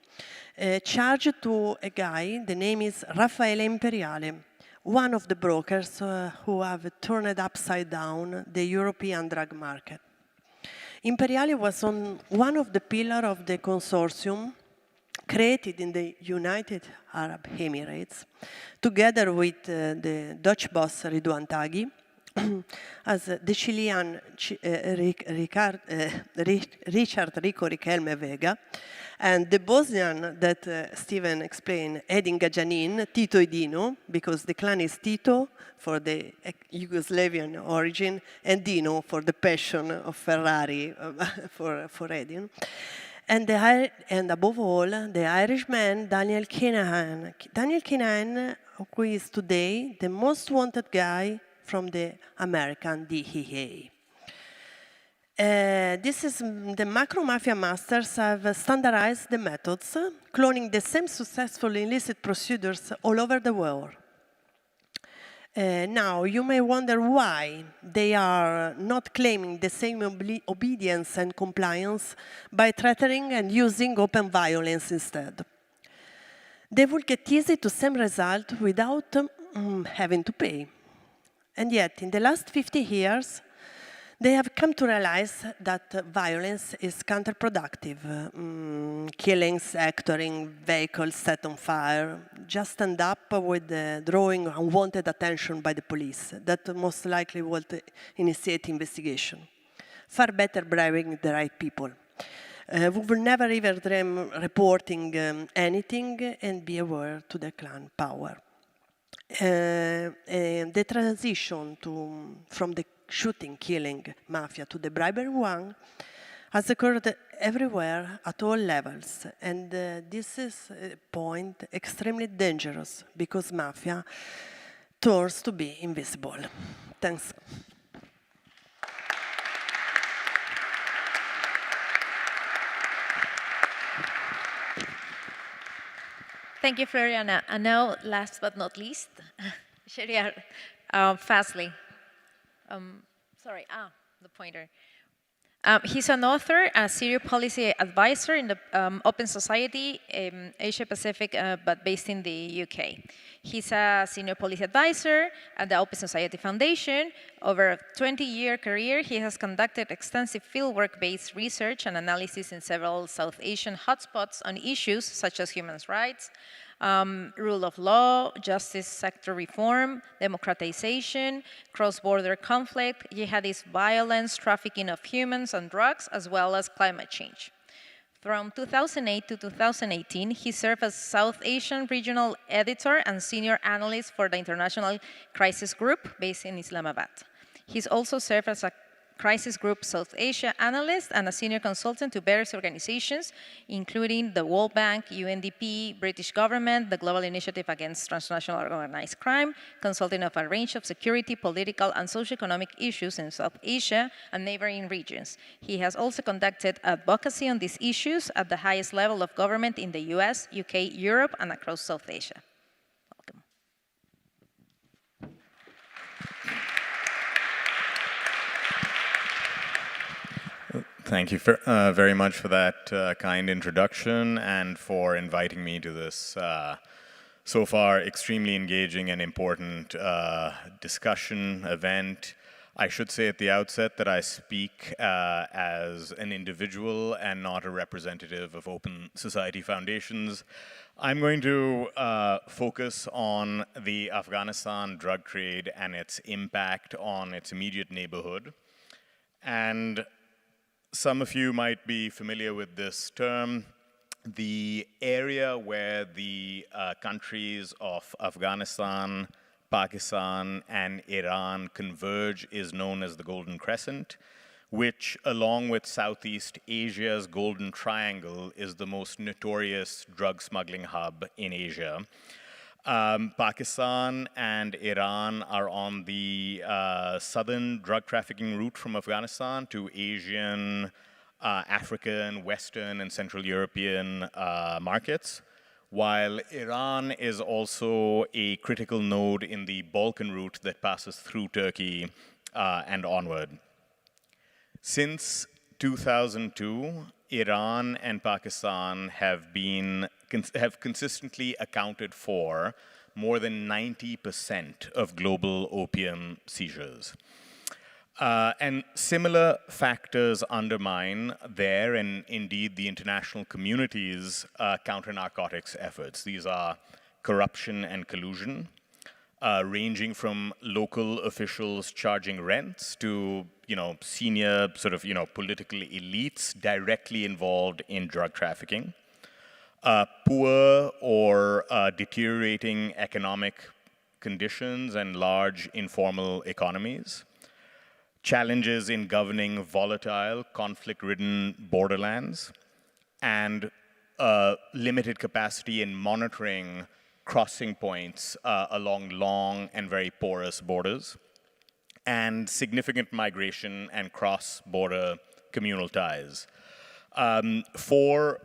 charged to a guy, the name is Raffaele Imperiale, one of the brokers who have turned upside down the European drug market. Imperiale was one of the pillars of the consortium created in the United Arab Emirates, together with the Dutch boss Ridwan Taghi, as the Chilean 𝗍𝗿𝗂𝗴, and the Bosnian that Steven explained, Edin Gajanin, Tito e Dino, because the clan is Tito for the Yugoslavian origin, and Dino for the passion of Ferrari for Edin. And above all, the Irishman, Daniel Kinahan. Daniel Kinahan, who is today the most wanted guy from the American DEA. The macro mafia masters have standardized the methods, cloning the same successful illicit procedures all over the world. Now, you may wonder why they are not claiming the same obedience and compliance by threatening and using open violence instead. They will get easy to same result without having to pay. And yet, in the last 50 years, they have come to realize that violence is counterproductive. Killings, actoring, vehicles set on fire just end up with drawing unwanted attention by the police that most likely will initiate investigation. Far better bribing the right people. We will never ever dream reporting anything and be aware to the clan power. The transition from the shooting, killing mafia to the bribery one has occurred everywhere at all levels. And this is a point extremely dangerous because mafia turns to be invisible. Thanks. Thank you, Floriana. And now, last but not least, Shehryar Fazli. The pointer. He's an author, a senior policy advisor in the Open Society, Asia Pacific, but based in the UK. He's a senior policy advisor at the Open Society Foundation. Over a 20-year career, he has conducted extensive fieldwork-based research and analysis in several South Asian hotspots on issues such as human rights, rule of law, justice sector reform, democratization, cross-border conflict, jihadist violence, trafficking of humans and drugs, as well as climate change. From 2008 to 2018, he served as South Asian regional editor and senior analyst for the International Crisis Group based in Islamabad. He's also served as a Crisis Group South Asia analyst and a senior consultant to various organizations, including the World Bank, UNDP, British government, the Global Initiative Against Transnational Organized Crime, consulting of a range of security, political, and socioeconomic issues in South Asia and neighboring regions. He has also conducted advocacy on these issues at the highest level of government in the US, UK, Europe, and across South Asia. Welcome. Thank you very much for that kind introduction and for inviting me to this so far extremely engaging and important discussion event. I should say at the outset that I speak as an individual and not a representative of Open Society Foundations. I'm going to focus on the Afghanistan drug trade and its impact on its immediate neighborhood. And some of you might be familiar with this term. The area where the countries of Afghanistan, Pakistan, and Iran converge is known as the Golden Crescent, which, along with Southeast Asia's Golden Triangle, is the most notorious drug smuggling hub in Asia. Pakistan and Iran are on the southern drug trafficking route from Afghanistan to Asian, African, Western, and Central European markets, while Iran is also a critical node in the Balkan route that passes through Turkey and onward. Since 2002, Iran and Pakistan have consistently accounted for more than 90% of global opium seizures. And similar factors undermine their and indeed the international community's counter-narcotics efforts. These are corruption and collusion, ranging from local officials charging rents to, senior political elites directly involved in drug trafficking. Poor or deteriorating economic conditions and large informal economies. Challenges in governing volatile, conflict-ridden borderlands, and limited capacity in monitoring crossing points along long and very porous borders, and significant migration and cross-border communal ties. For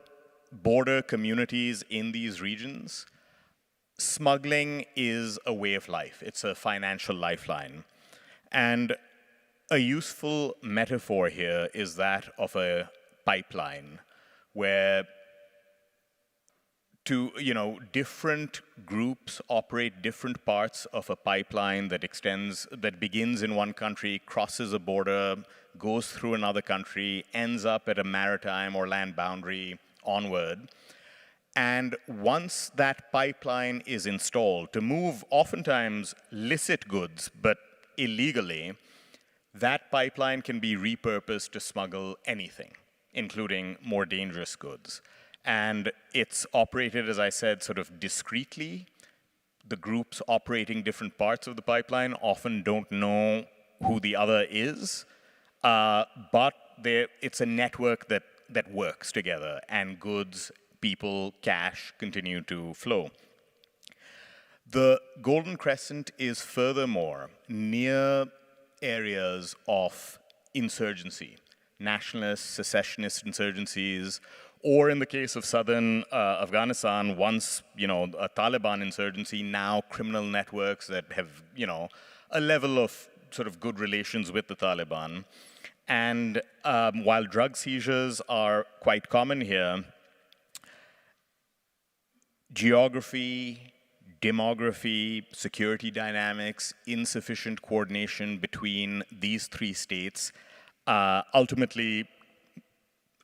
border communities in these regions, smuggling is a way of life. It's a financial lifeline. And a useful metaphor here is that of a pipeline where different groups operate different parts of a pipeline that begins in one country, crosses a border, goes through another country, ends up at a maritime or land boundary onward. And once that pipeline is installed to move oftentimes licit goods, but illegally, that pipeline can be repurposed to smuggle anything, including more dangerous goods. And it's operated, as I said, sort of discreetly. The groups operating different parts of the pipeline often don't know who the other is, but it's a network that works together, and goods, people, cash continue to flow. The Golden Crescent is furthermore near areas of insurgency, nationalist, secessionist insurgencies, or in the case of southern Afghanistan, once, a Taliban insurgency, now criminal networks that have, a level of sort of good relations with the Taliban. And while drug seizures are quite common here, geography, demography, security dynamics, insufficient coordination between these three states ultimately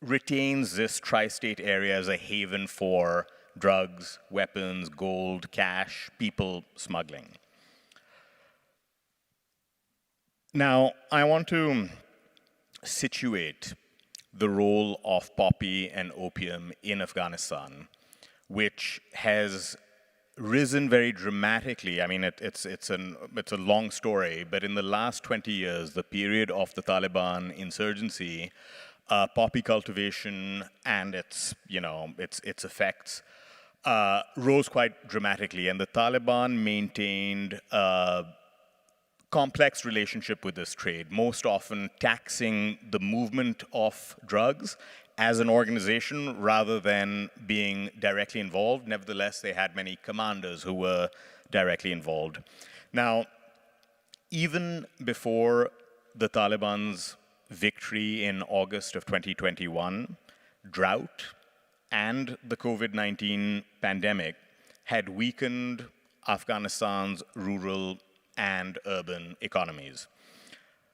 retains this tri-state area as a haven for drugs, weapons, gold, cash, people smuggling. Now, I want to situate the role of poppy and opium in Afghanistan, which has risen very dramatically. I mean, it's a long story, but in the last 20 years, the period of the Taliban insurgency, poppy cultivation and its effects rose quite dramatically, and the Taliban maintained a complex relationship with this trade, most often taxing the movement of drugs as an organization rather than being directly involved. Nevertheless, they had many commanders who were directly involved. Now, even before the Taliban's victory in August of 2021, drought and the COVID-19 pandemic had weakened Afghanistan's rural and urban economies.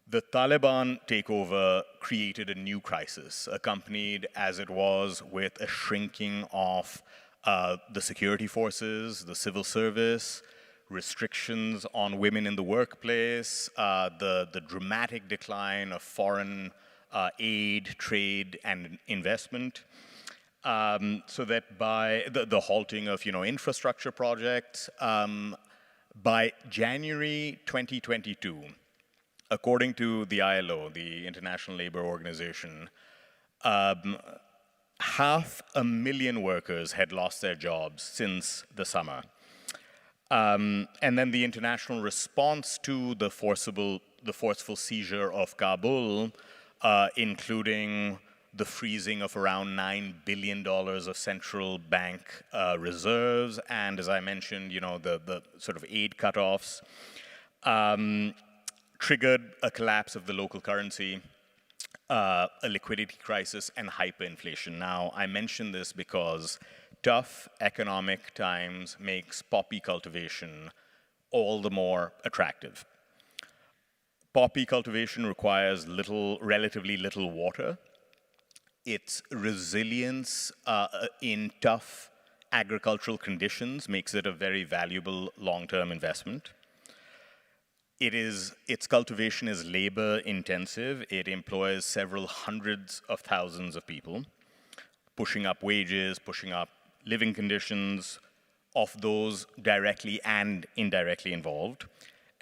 The Taliban takeover created a new crisis, accompanied as it was with a shrinking of the security forces, the civil service, restrictions on women in the workplace, the dramatic decline of foreign aid, trade, and investment. So that by the halting of infrastructure projects, by January 2022, according to the ILO, the International Labour Organization, 500,000 workers had lost their jobs since the summer. And then the international response to the forceful seizure of Kabul, including the freezing of around $9 billion of central bank reserves, and as I mentioned, the sort of aid cutoffs, triggered a collapse of the local currency, a liquidity crisis, and hyperinflation. Now, I mention this because tough economic times makes poppy cultivation all the more attractive. Poppy cultivation requires relatively little water. Its resilience in tough agricultural conditions makes it a very valuable long-term investment. Its cultivation is labor intensive. It employs several hundreds of thousands of people, pushing up wages, pushing up living conditions of those directly and indirectly involved.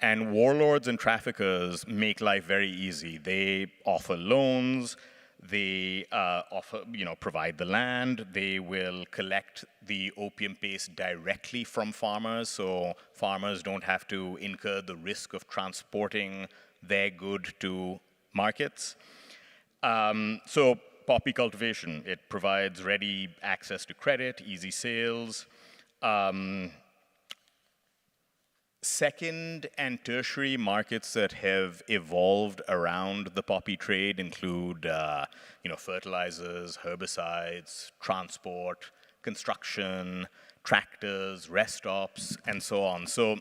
And warlords and traffickers make life very easy. They offer loans, they provide the land, they will collect the opium paste directly from farmers, so farmers don't have to incur the risk of transporting their good to markets. So poppy cultivation, it provides ready access to credit, easy sales. Second and tertiary markets that have evolved around the poppy trade include fertilizers, herbicides, transport, construction, tractors, rest stops, and so on. So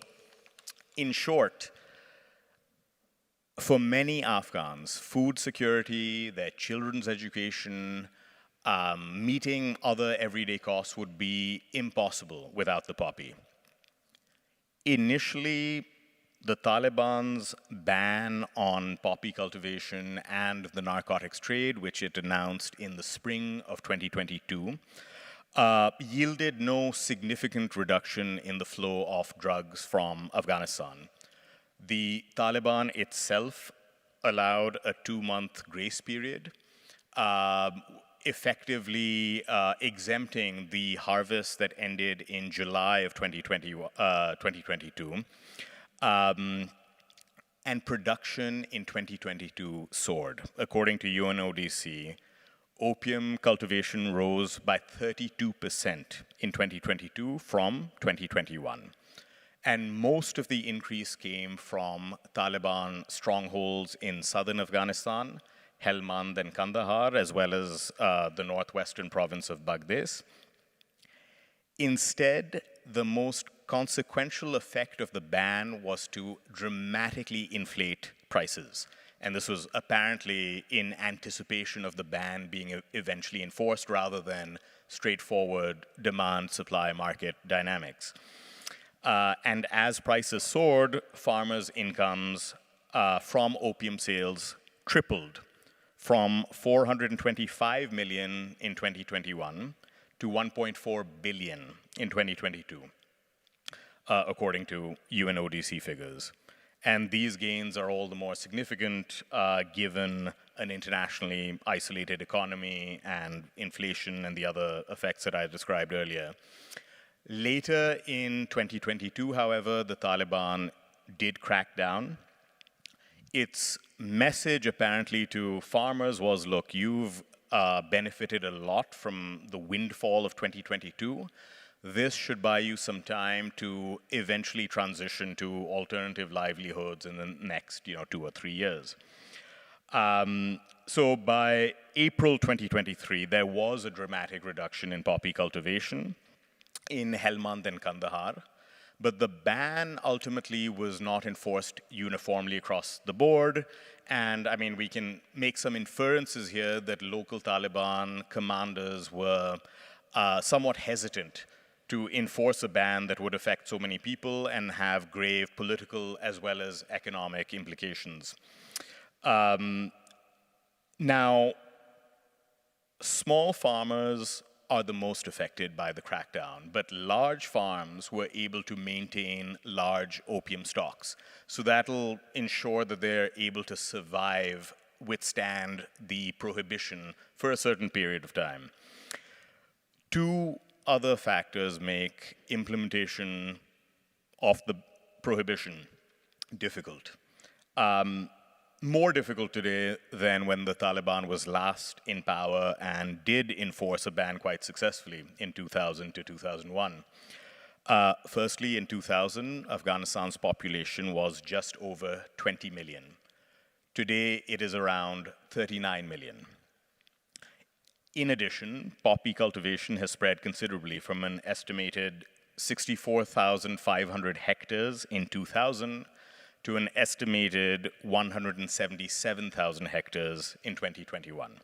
in short, for many Afghans, food security, their children's education, meeting other everyday costs would be impossible without the poppy. Initially, the Taliban's ban on poppy cultivation and the narcotics trade, which it announced in the spring of 2022, yielded no significant reduction in the flow of drugs from Afghanistan. The Taliban itself allowed a 2-month grace period, effectively exempting the harvest that ended in July of 2022. And production in 2022 soared. According to UNODC, opium cultivation rose by 32% in 2022 from 2021. And most of the increase came from Taliban strongholds in southern Afghanistan, Helmand and Kandahar, as well as the northwestern province of Baghdad. Instead, the most consequential effect of the ban was to dramatically inflate prices. And this was apparently in anticipation of the ban being eventually enforced rather than straightforward demand-supply market dynamics. And as prices soared, farmers' incomes from opium sales tripled from 425 million in 2021 to 1.4 billion in 2022, according to UNODC figures. And these gains are all the more significant given an internationally isolated economy and inflation and the other effects that I described earlier. Later in 2022, however, the Taliban did crack down. Its message apparently to farmers was, look, you've benefited a lot from the windfall of 2022. This should buy you some time to eventually transition to alternative livelihoods in the next 2 or 3 years. So by April 2023, there was a dramatic reduction in poppy cultivation in Helmand and Kandahar. But the ban ultimately was not enforced uniformly across the board. And I mean, we can make some inferences here that local Taliban commanders were somewhat hesitant to enforce a ban that would affect so many people and have grave political as well as economic implications. Now, small farmers are the most affected by the crackdown, but large farms were able to maintain large opium stocks. So that'll ensure that they're able to withstand the prohibition for a certain period of time. 2 other factors make implementation of the prohibition difficult. More difficult today than when the Taliban was last in power and did enforce a ban quite successfully in 2000 to 2001. Firstly, in 2000, Afghanistan's population was just over 20 million. Today, it is around 39 million. In addition, poppy cultivation has spread considerably from an estimated 64,500 hectares in 2000 to an estimated 177,000 hectares in 2021.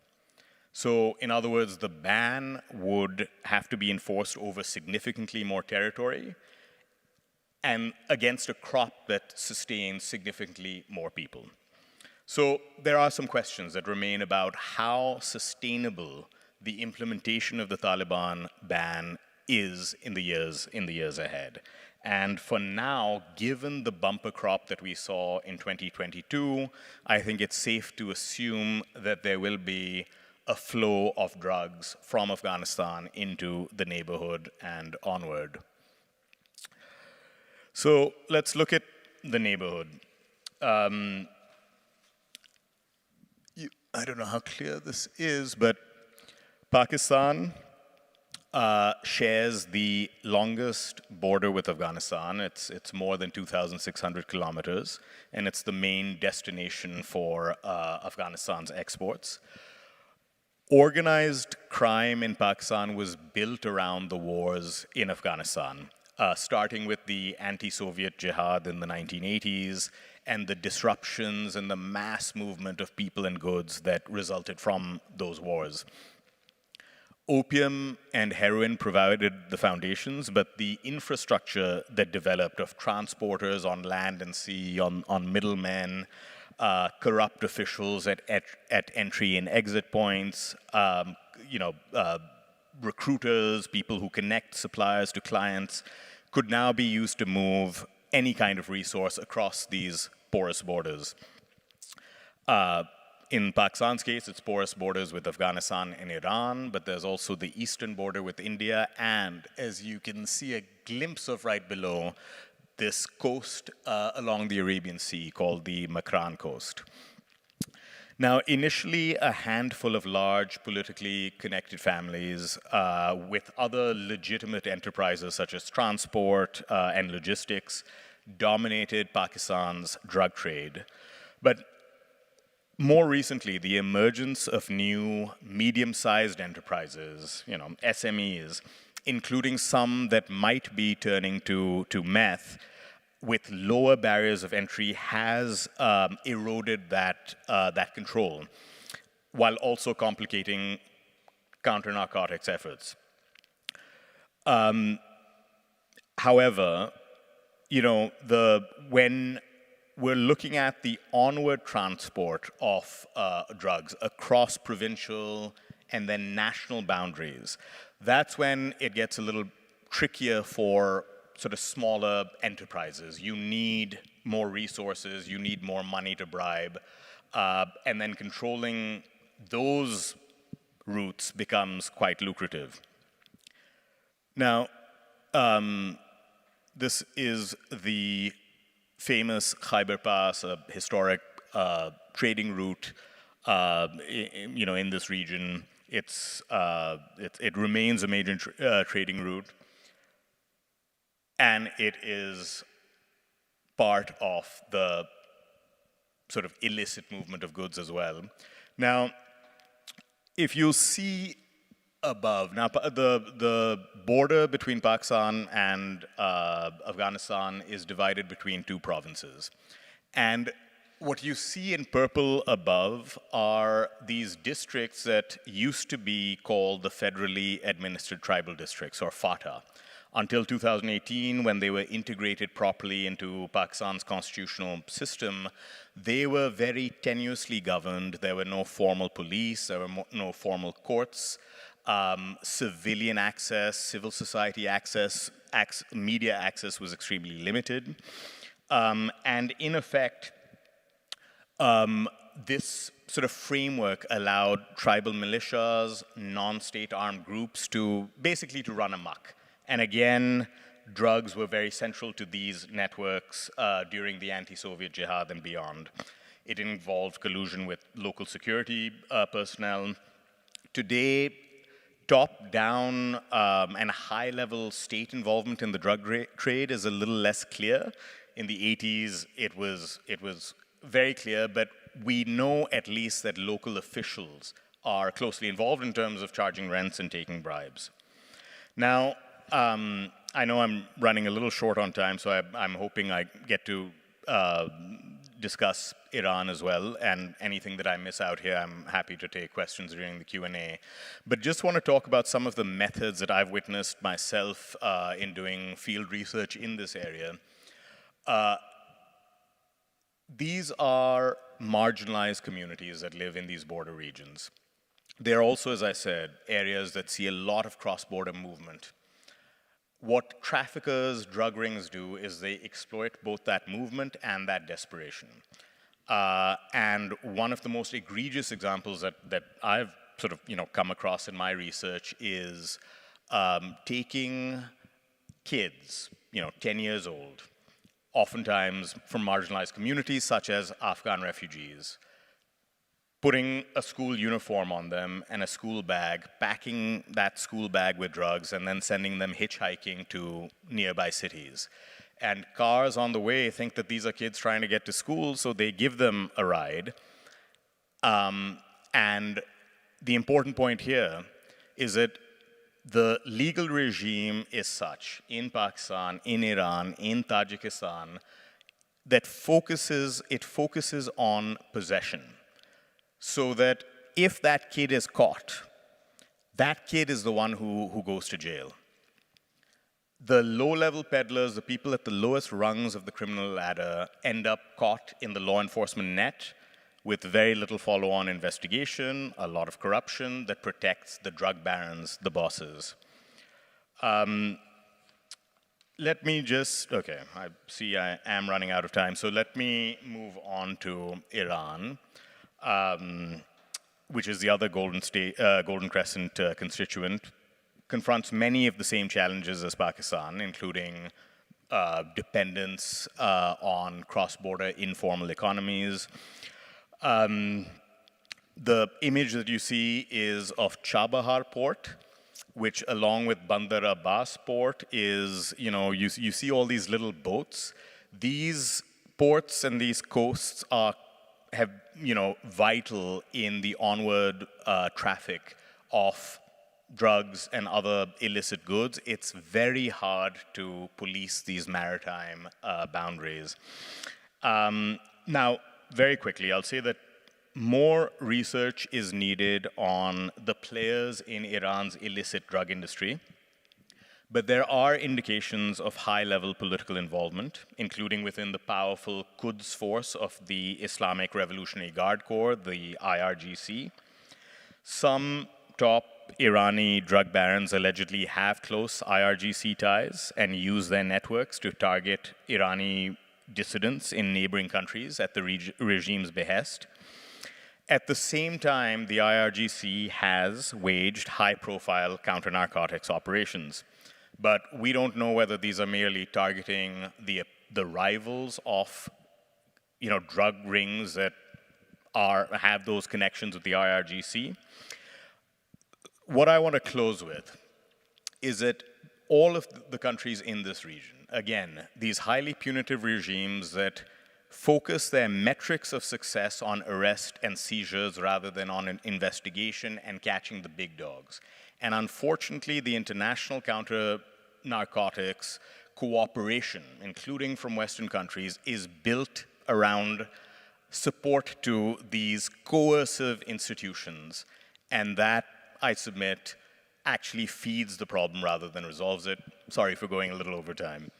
So, in other words, the ban would have to be enforced over significantly more territory and against a crop that sustains significantly more people. So there are some questions that remain about how sustainable the implementation of the Taliban ban is in the years ahead. And for now, given the bumper crop that we saw in 2022, I think it's safe to assume that there will be a flow of drugs from Afghanistan into the neighborhood and onward. So let's look at the neighborhood. I don't know how clear this is, but Pakistan shares the longest border with Afghanistan. It's more than 2,600 kilometers, and it's the main destination for Afghanistan's exports. Organized crime in Pakistan was built around the wars in Afghanistan, starting with the anti-Soviet jihad in the 1980s and the disruptions and the mass movement of people and goods that resulted from those wars. Opium and heroin provided the foundations, but the infrastructure that developed of transporters on land and sea, on middlemen, corrupt officials at entry and exit points, recruiters, people who connect suppliers to clients, could now be used to move any kind of resource across these porous borders. In Pakistan's case, it's porous borders with Afghanistan and Iran, but there's also the eastern border with India, and as you can see a glimpse of right below, this coast along the Arabian Sea called the Makran Coast. Now, initially, a handful of large politically connected families with other legitimate enterprises such as transport and logistics dominated Pakistan's drug trade. But more recently, the emergence of new medium-sized enterprises, SMEs, including some that might be turning to meth, with lower barriers of entry has eroded that control, while also complicating counter-narcotics efforts. However, when we're looking at the onward transport of drugs across provincial and then national boundaries, that's when it gets a little trickier for sort of smaller enterprises. You need more resources, you need more money to bribe, and then controlling those routes becomes quite lucrative. Now, this is the famous 𝗧𝗿𝗄𝗴, a historic trading route, in this region. It remains a major trading route, and it is part of the sort of illicit movement of goods as well. Now, if you see above, now the border between Pakistan and Afghanistan is divided between two provinces. And what you see in purple above are these districts that used to be called the Federally Administered Tribal Districts, or FATA, until 2018, when they were integrated properly into Pakistan's constitutional system. They were very tenuously governed. There were no formal police, there were no formal courts. Civilian access, civil society access, media access was extremely limited. And in effect, this sort of framework allowed tribal militias, non-state armed groups to basically to run amok. And again, drugs were very central to these networks during the anti-Soviet jihad and beyond. It involved collusion with local security personnel. Today, top-down and high-level state involvement in the drug trade is a little less clear. In the 80s, it was very clear, but we know at least that local officials are closely involved in terms of charging rents and taking bribes. Now, I know I'm running a little short on time, so I'm hoping I get to discuss Iran as well, and anything that I miss out here, I'm happy to take questions during the Q&A. But just want to talk about some of the methods that I've witnessed myself in doing field research in this area. These are marginalized communities that live in these border regions. They're also, as I said, areas that see a lot of cross-border movement. What traffickers, drug rings do is they exploit both that movement and that desperation. And one of the most egregious examples that I've sort of come across in my research is taking kids, 10 years old, oftentimes from marginalized communities such as Afghan refugees, putting a school uniform on them and a school bag, packing that school bag with drugs, and then sending them hitchhiking to nearby cities. And cars on the way think that these are kids trying to get to school, so they give them a ride. And the important point here is that the legal regime is such in Pakistan, in Iran, in Tajikistan, that it focuses on possession. So that if that kid is caught, that kid is the one who goes to jail. The low-level peddlers, the people at the lowest rungs of the criminal ladder, end up caught in the law enforcement net with very little follow-on investigation, a lot of corruption that protects the drug barons, the bosses. Let me just, okay, I see I am running out of time, so let me move on to Iran. Which is the other Golden Crescent constituent, confronts many of the same challenges as Pakistan, including dependence on cross-border informal economies. The image that you see is of Chabahar port, which along with Bandar Abbas port is, you see all these little boats. These ports and these coasts have vital in the onward traffic of drugs and other illicit goods. It's very hard to police these maritime boundaries. Now, very quickly, I'll say that more research is needed on the players in Iran's illicit drug industry. But there are indications of high-level political involvement, including within the powerful Quds force of the Islamic Revolutionary Guard Corps, the IRGC. Some top Irani drug barons allegedly have close IRGC ties and use their networks to target Irani dissidents in neighboring countries at the regime's behest. At the same time, the IRGC has waged high-profile counter-narcotics operations. But we don't know whether these are merely targeting the rivals of drug rings that have those connections with the IRGC. What I want to close with is that all of the countries in this region, again, these highly punitive regimes that focus their metrics of success on arrest and seizures rather than on an investigation and catching the big dogs. And unfortunately, the international counter-narcotics cooperation, including from Western countries, is built around support to these coercive institutions. And that, I submit, actually feeds the problem rather than resolves it. Sorry for going a little over time.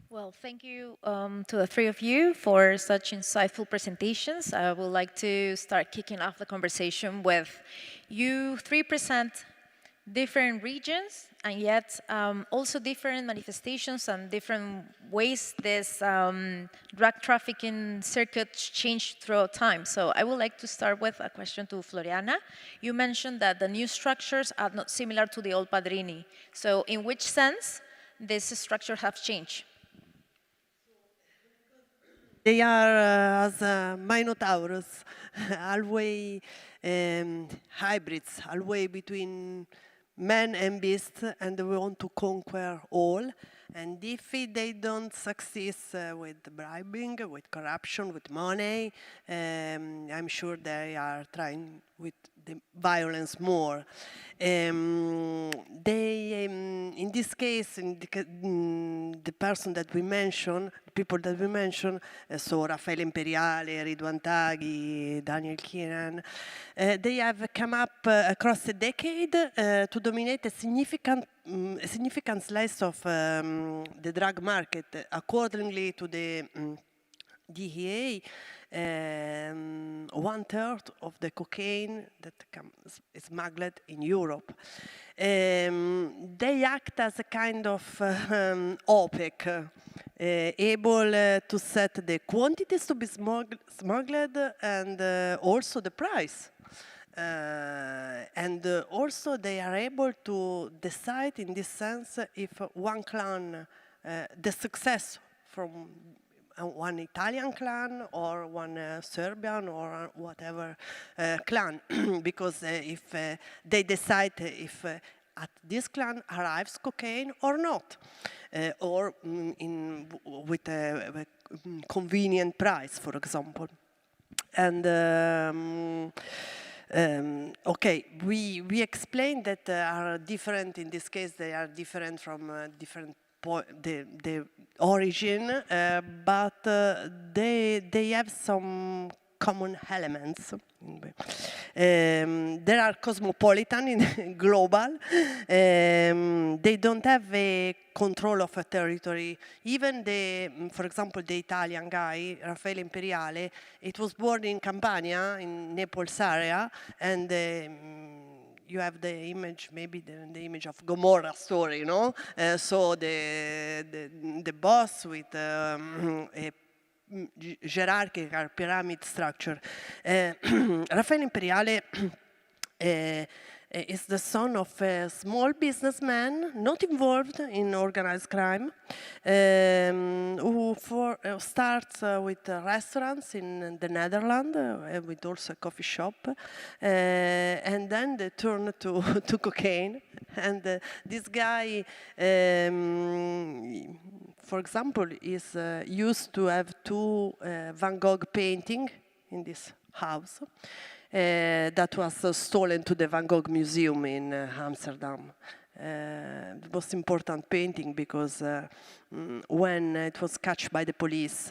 Well, thank you to the three of you for such insightful presentations. I would like to start kicking off the conversation with you three present different regions and yet also different manifestations and different ways this drug trafficking circuits change throughout time. So I would like to start with a question to Floriana. You mentioned that the new structures are not similar to the old Padrini. So in which sense these structures have changed? They are as Minotaurus, always hybrids, always between man and beast, and they want to conquer all. And if they don't succeed with bribing, with corruption, with money, I'm sure they are trying with the violence more. They, in this case, the person that we mentioned, people that we mentioned, so 𝗏𝗿𝗂𝗴𝗀𝗀𝗀, 𝗏𝗿𝗂𝗊𝗀𝗀𝗀, Daniel Kieran, they have come up across a decade to dominate a significant slice of the drug market. Accordingly to the DEA, 1/3 of the cocaine that is smuggled in Europe. They act as a kind of OPEC, able to set the quantities to be smuggled and also the price. And also they are able to decide in this sense if one clan, the success from one Italian clan or one Serbian or whatever clan, because if they decide if at this clan arrives cocaine or not, or with a convenient price, for example. And okay, we explained that are different. In this case, they are different from different the origin, but they have some common elements. They are cosmopolitan, global. They don't have a control of a territory. Even for example, the Italian guy, 𝗏𝗿𝗂𝗴𝗀𝗀𝗀, it was born in Campania, in Naples area, and you have the image, maybe the image of Gomorrah story, no? So the boss with a hierarchical pyramid structure. 𝗏𝗿𝗂𝗴𝗀𝗀𝗀 is the son of a small businessman, not involved in organized crime, who starts with restaurants in the Netherlands, with also a coffee shop, and then they turn to cocaine. And this guy, for example, is used to have 2 Van Gogh paintings in this house. That was stolen to the Van Gogh Museum in Amsterdam. The most important painting because when it was catched by the police,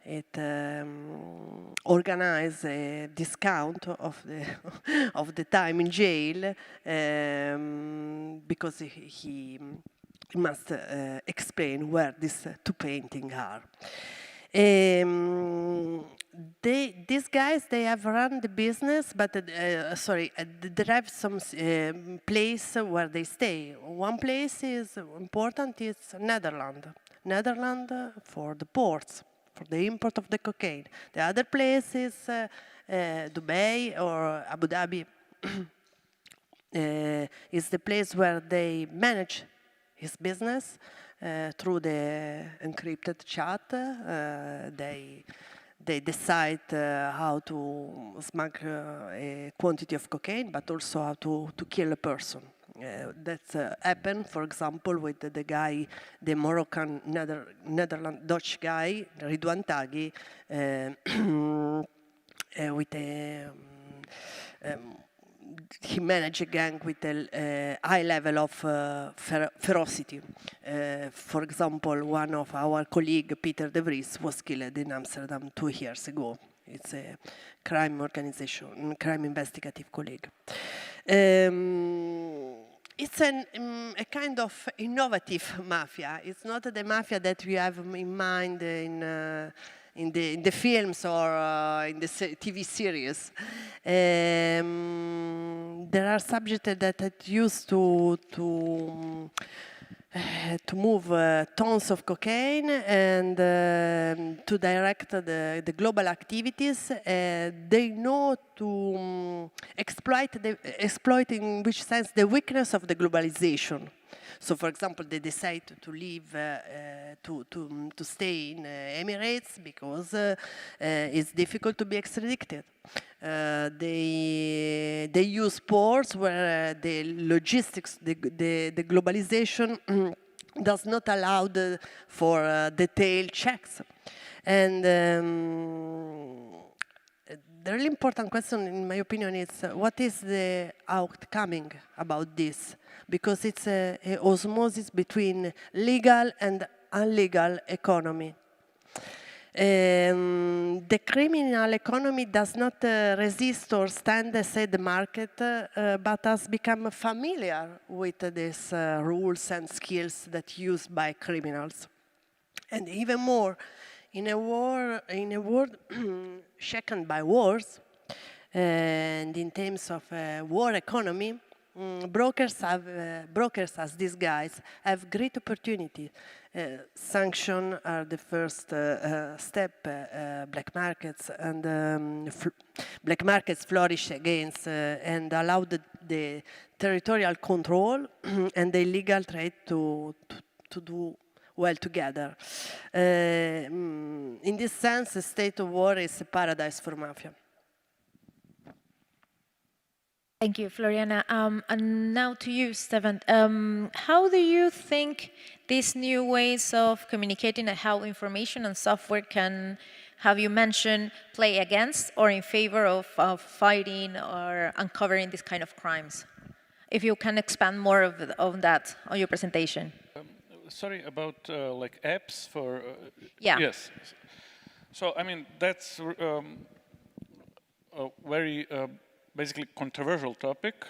it organized a discount of the time in jail because he must explain where these 2 paintings are. These guys, they have run the business, but they have some place where they stay. One place is important, is Netherlands. Netherlands for the ports, for the import of the cocaine. The other place is Dubai or Abu Dhabi. Is the place where they manage his business through the encrypted chat. They decide how to smuggle a quantity of cocaine, but also how to kill a person. That's happened, for example, with the guy, the Moroccan Netherlands Dutch guy, Ridwan Taghi, with he managed a gang with a high level of ferocity. For example, one of our colleagues, Peter de Vries, was killed in Amsterdam 2 years ago. It's a crime organization, crime investigative colleague. It's a kind of innovative mafia. It's not the mafia that we have in mind in the films or in the TV series. There are subjects that used to move tons of cocaine and to direct the global activities. They know to exploit in which sense the weakness of the globalization. So, for example, they decide to leave, to stay in Emirates because it's difficult to be extradited. They use ports where the logistics, the globalization does not allow for detailed checks. And the really important question, in my opinion, is what is the outcoming about this? Because it's a osmosis between legal and illegal economy. The criminal economy does not resist or stand aside the market, but has become familiar with these rules and skills that are used by criminals. And even more, in a world shaken by wars, and in terms of war economy, brokers as these guys have great opportunity. Sanctions are the first step. Black markets and black markets flourish against and allow the territorial control and the illegal trade to do well together. In this sense, the state of war is a paradise for mafia. Thank you, Floriana. And now to you, Stevan. How do you think these new ways of communicating and how information and software can, have you mentioned, play against or in favor of fighting or uncovering these kind of crimes? If you can expand more of that on your presentation. Sorry, about like apps for... Yeah. Yes. So, I mean, that's a very basically controversial topic.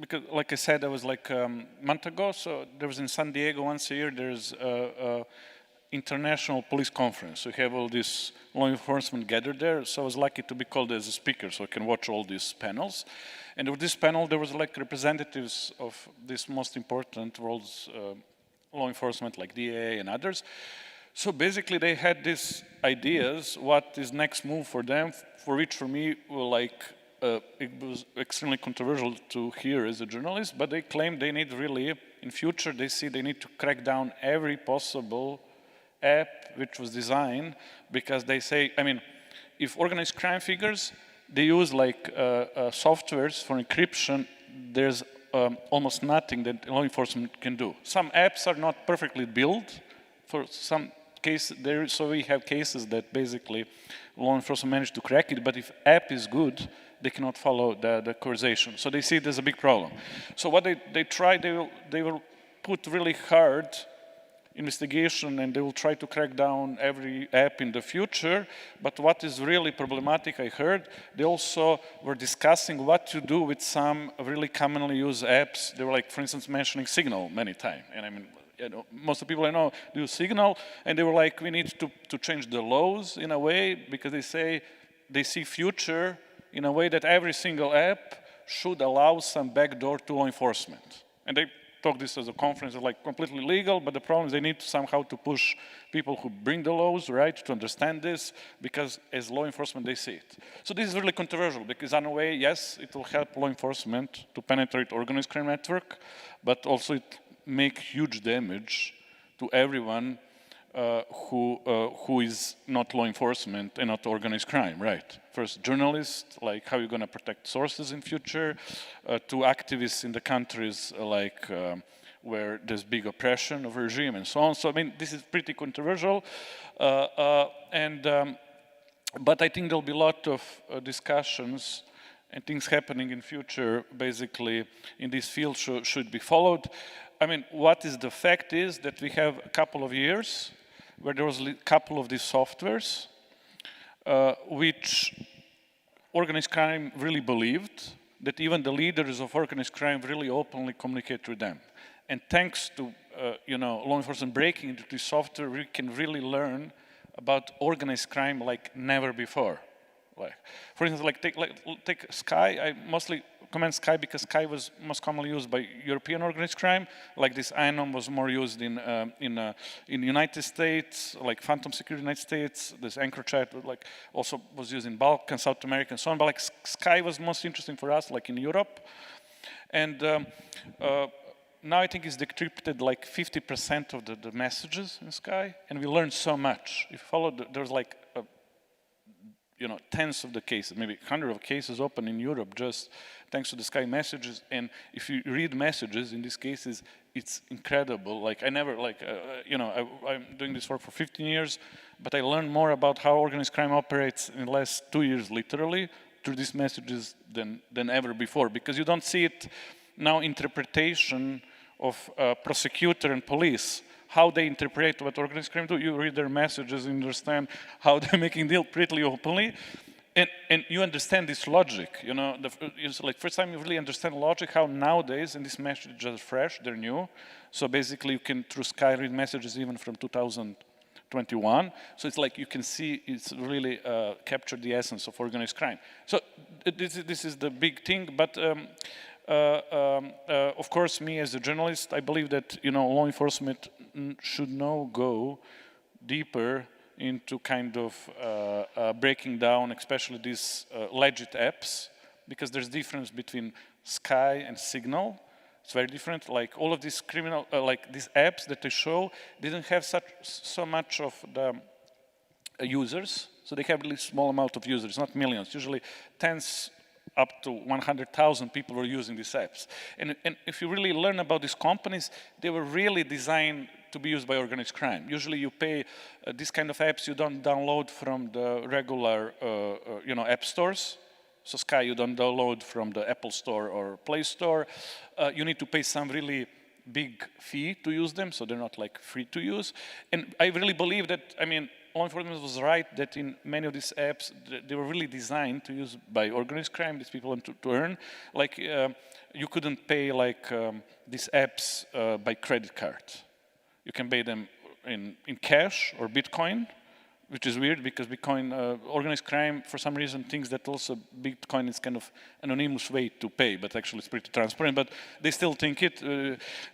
Because, like I said, I was like a month ago, so there was in San Diego once a year, there's a international police conference. So you have all this law enforcement gathered there, so I was lucky to be called as a speaker, so I can watch all these panels. And with this panel, there was like representatives of this most important world's law enforcement, like DEA and others. So basically, they had these ideas, what is next move for them, for which for me, were like, it was extremely controversial to hear as a journalist, but they claim they need really, in future, they see they need to crack down every possible app which was designed, because they say, I mean, if organized crime figures, they use like softwares for encryption, there's almost nothing that law enforcement can do. Some apps are not perfectly built for some cases, so we have cases that basically law enforcement managed to crack it, but if app is good, they cannot follow the conversation. So they see it as a big problem. So what they try, they will put really hard investigation and they will try to crack down every app in the future. But what is really problematic, I heard, they also were discussing what to do with some really commonly used apps. They were like, for instance, mentioning Signal many times. And I mean, you know, most of the people I know do Signal, and they were like, we need to change the laws in a way, because they say they see future in a way that every single app should allow some backdoor to law enforcement. And they talk this as a conference, like completely legal, but the problem is they need somehow to push people who bring the laws, right, to understand this, because as law enforcement, they see it. So this is really controversial, because in a way, yes, it will help law enforcement to penetrate organized crime network, but also it make huge damage to everyone who is not law enforcement and not organized crime, right? First, journalists, like how you're going to protect sources in future, to activists in the countries like where there's big oppression of regime and so on. So I mean, this is pretty controversial, but I think there'll be a lot of discussions and things happening in future, basically, in this field should be followed. I mean, what is the fact is that we have a couple of years where there was a couple of these softwares which organized crime really believed, that even the leaders of organized crime really openly communicate with them. And thanks to you know, law enforcement breaking into this software, we can really learn about organized crime like never before. Like, for instance, take Sky. I mostly comment Sky because Sky was most commonly used by European organized crime. Like this Anom was more used in the United States, like Phantom Security in the United States. This EncroChat like also was used in Balkan, South America, and so on. But like Sky was most interesting for us, like in Europe. And now I think it's decrypted like 50% of the messages in Sky, and we learned so much. If you follow, there's like tens of the cases, maybe 100 of cases open in Europe just thanks to the Sky messages. And if you read messages in these cases, it's incredible. Like I never, I'm doing this work for 15 years, but I learned more about how organized crime operates in the last 2 years, literally, through these messages than ever before, because you don't see it now interpretation of prosecutor and police, how they interpret what organized crime do. You read their messages and understand how they're making deal pretty openly, and you understand this logic. It's like first time you really understand logic, how nowadays, and these messages are fresh, they're new. So basically you can, through Sky, read messages even from 2021. So it's like you can see it's really captured the essence of organized crime. So this is the big thing, but of course, me as a journalist, I believe that law enforcement should now go deeper into kind of breaking down, especially these legit apps, because there's difference between Sky and Signal. It's very different. Like all of these criminal, like these apps that they show, didn't have so much of the users, so they have a really small amount of users, not millions, usually tens up to 100,000 people were using these apps. And if you really learn about these companies, they were really designed to be used by organized crime. Usually you pay these kind of apps you don't download from the regular app stores. So Sky you don't download from the Apple Store or Play Store. You need to pay some really big fee to use them, so they're not like free to use. And I really believe that, law enforcement was right that in many of these apps, they were really designed to use by organized crime, these people want to earn. Like, you couldn't pay like these apps by credit card. You can pay them in cash or Bitcoin, which is weird because Bitcoin, organized crime, for some reason, thinks that also Bitcoin is kind of an anonymous way to pay, but actually it's pretty transparent, but they still think it,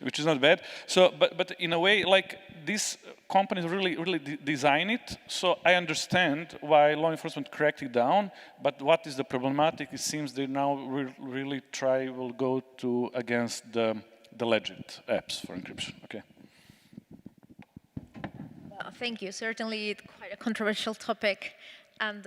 which is not bad. So, but in a way, like, these companies really design it, so I understand why law enforcement cracked it down, but what is the problematic? It seems they now really will go against the legit apps for encryption, okay? Thank you. Certainly, it's quite a controversial topic, and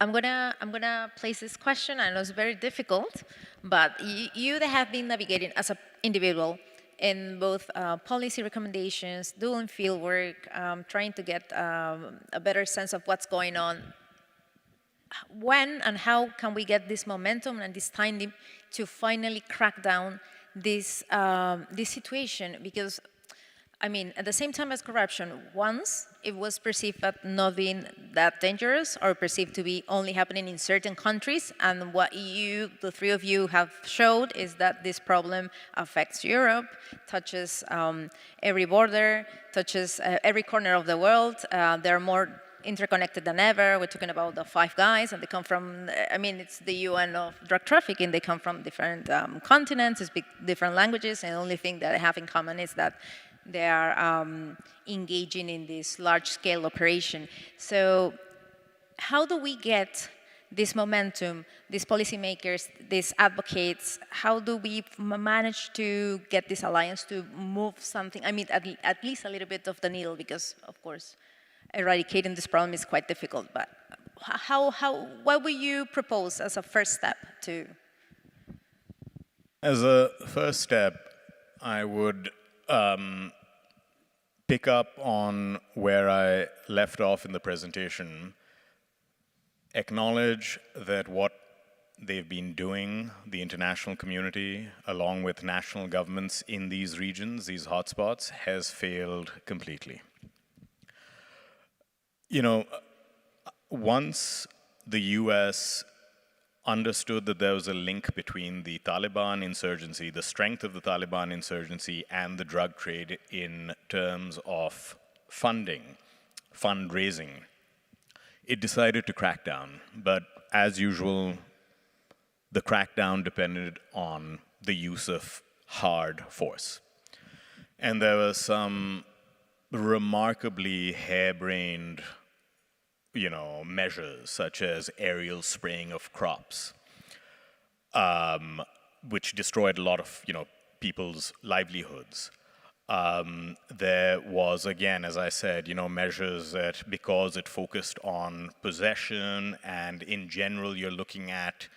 I'm gonna place this question. I know it's very difficult, but you that have been navigating as an individual in both policy recommendations, doing field work, trying to get a better sense of what's going on. When and how can we get this momentum and this time to finally crack down this situation? Because at the same time as corruption, once it was perceived as not being that dangerous or perceived to be only happening in certain countries, and what the three of you have showed is that this problem affects Europe, touches every border, touches every corner of the world. They're more interconnected than ever. We're talking about the Five Guys, and they come from, it's the UN of drug trafficking. They come from different continents, they speak different languages, and the only thing that they have in common is that they are engaging in this large-scale operation. So how do we get this momentum, these policymakers, these advocates, how do we manage to get this alliance to move something, at least a little bit of the needle, because, of course, eradicating this problem is quite difficult, but what would you propose as a first step to? As a first step, I would pick up on where I left off in the presentation, acknowledge that what they've been doing, the international community, along with national governments in these regions, these hotspots, has failed completely. Once the US understood that there was a link between the Taliban insurgency, the strength of the Taliban insurgency, and the drug trade in terms of fundraising, it decided to crack down. But as usual, the crackdown depended on the use of hard force. And there were some remarkably harebrained measures such as aerial spraying of crops, which destroyed a lot of people's livelihoods. There was, again, as I said, measures that, because it focused on possession, and in general you're looking at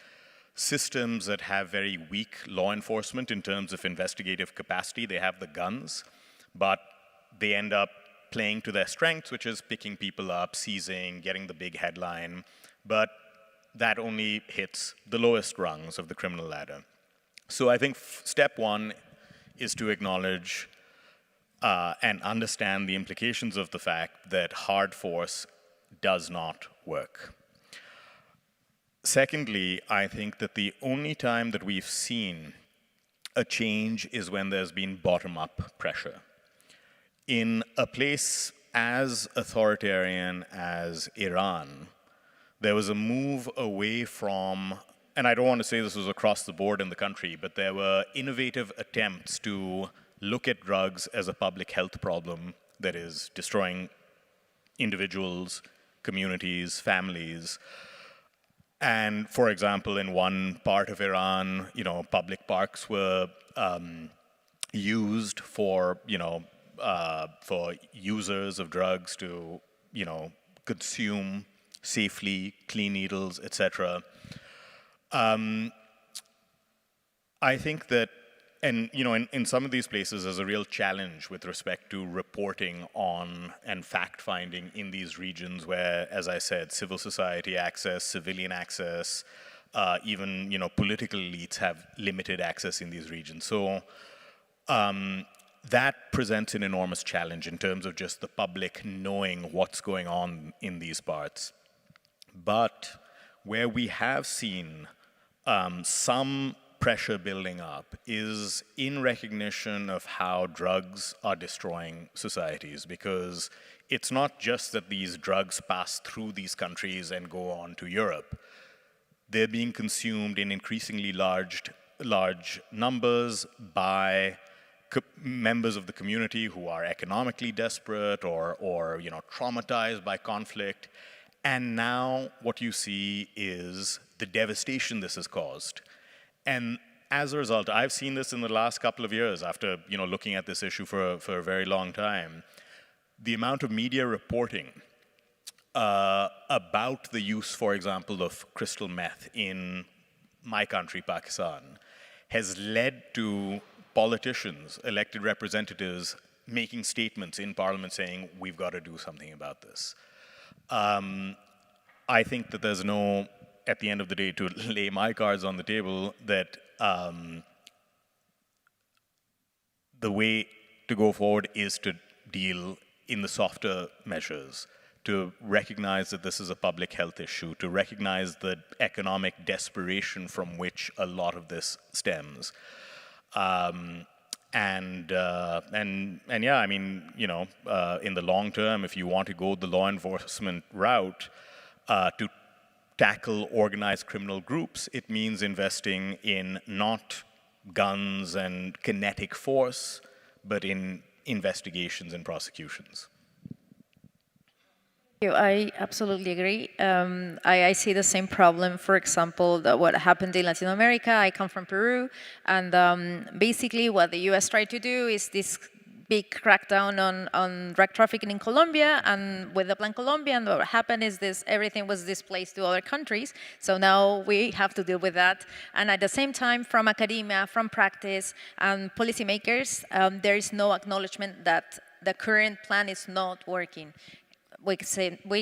systems that have very weak law enforcement in terms of investigative capacity. They have the guns, but they end up playing to their strengths, which is picking people up, seizing, getting the big headline, but that only hits the lowest rungs of the criminal ladder. So I think step one is to acknowledge and understand the implications of the fact that hard force does not work. Secondly, I think that the only time that we've seen a change is when there's been bottom-up pressure. In a place as authoritarian as Iran, there was a move away from, and I don't want to say this was across the board in the country, but there were innovative attempts to look at drugs as a public health problem that is destroying individuals, communities, families. And for example, in one part of Iran, public parks were used for users of drugs to, consume safely, clean needles, etc. I think that, and in some of these places, there's a real challenge with respect to reporting on and fact-finding in these regions where, as I said, civil society access, civilian access, even political elites have limited access in these regions. So that presents an enormous challenge in terms of just the public knowing what's going on in these parts. But where we have seen some pressure building up is in recognition of how drugs are destroying societies, because it's not just that these drugs pass through these countries and go on to Europe. They're being consumed in increasingly large numbers by members of the community who are economically desperate or traumatized by conflict. And now what you see is the devastation this has caused. And as a result, I've seen this in the last couple of years after looking at this issue for a very long time. The amount of media reporting about the use, for example, of crystal meth in my country, Pakistan, has led to politicians, elected representatives, making statements in parliament saying, we've got to do something about this. I think that there's no, at the end of the day, to lay my cards on the table, that the way to go forward is to deal in the softer measures, to recognize that this is a public health issue, to recognize the economic desperation from which a lot of this stems. And yeah, I mean, in the long term, if you want to go the law enforcement route to tackle organized criminal groups, it means investing in not guns and kinetic force, but in investigations and prosecutions. I absolutely agree. I see the same problem, for example, what happened in Latin America. I come from Peru, and basically what the US tried to do is this big crackdown on drug trafficking in Colombia, and with the Plan Colombia, and what happened is everything was displaced to other countries, so now we have to deal with that. And at the same time, from academia, from practice, and policymakers, there is no acknowledgement that the current plan is not working. We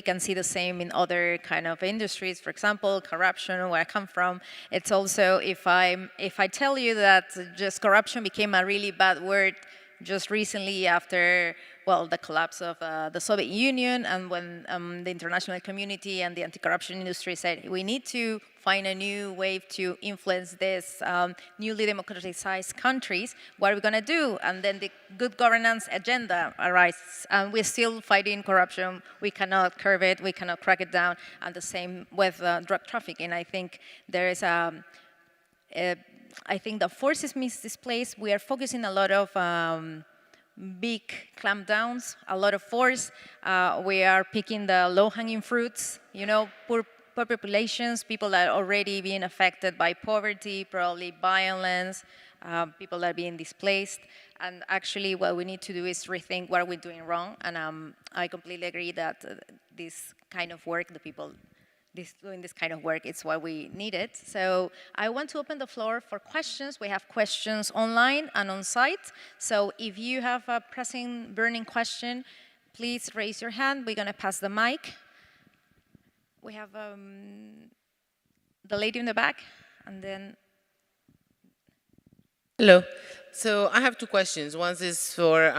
can see the same in other kind of industries. For example, corruption, where I come from. It's also, if I tell you that just corruption became a really bad word just recently after, well, the collapse of the Soviet Union, and when the international community and the anti-corruption industry said, we need to find a new way to influence this newly democratized countries, what are we going to do? And then the good governance agenda arises, and we're still fighting corruption. We cannot curb it, we cannot crack it down, and the same with drug trafficking. I think there is I think the forces misplaced. We are focusing a lot of big clampdowns, a lot of force. We are picking the low-hanging fruits, poor populations, people that are already being affected by poverty, probably violence, people that are being displaced. And actually, what we need to do is rethink what are we doing wrong. And I completely agree that this kind of work, the people doing this kind of work, it's what we needed. So I want to open the floor for questions. We have questions online and on site. So if you have a pressing, burning question, please raise your hand. We're going to pass the mic. We have the lady in the back, and then... Hello. So I have two questions. One is for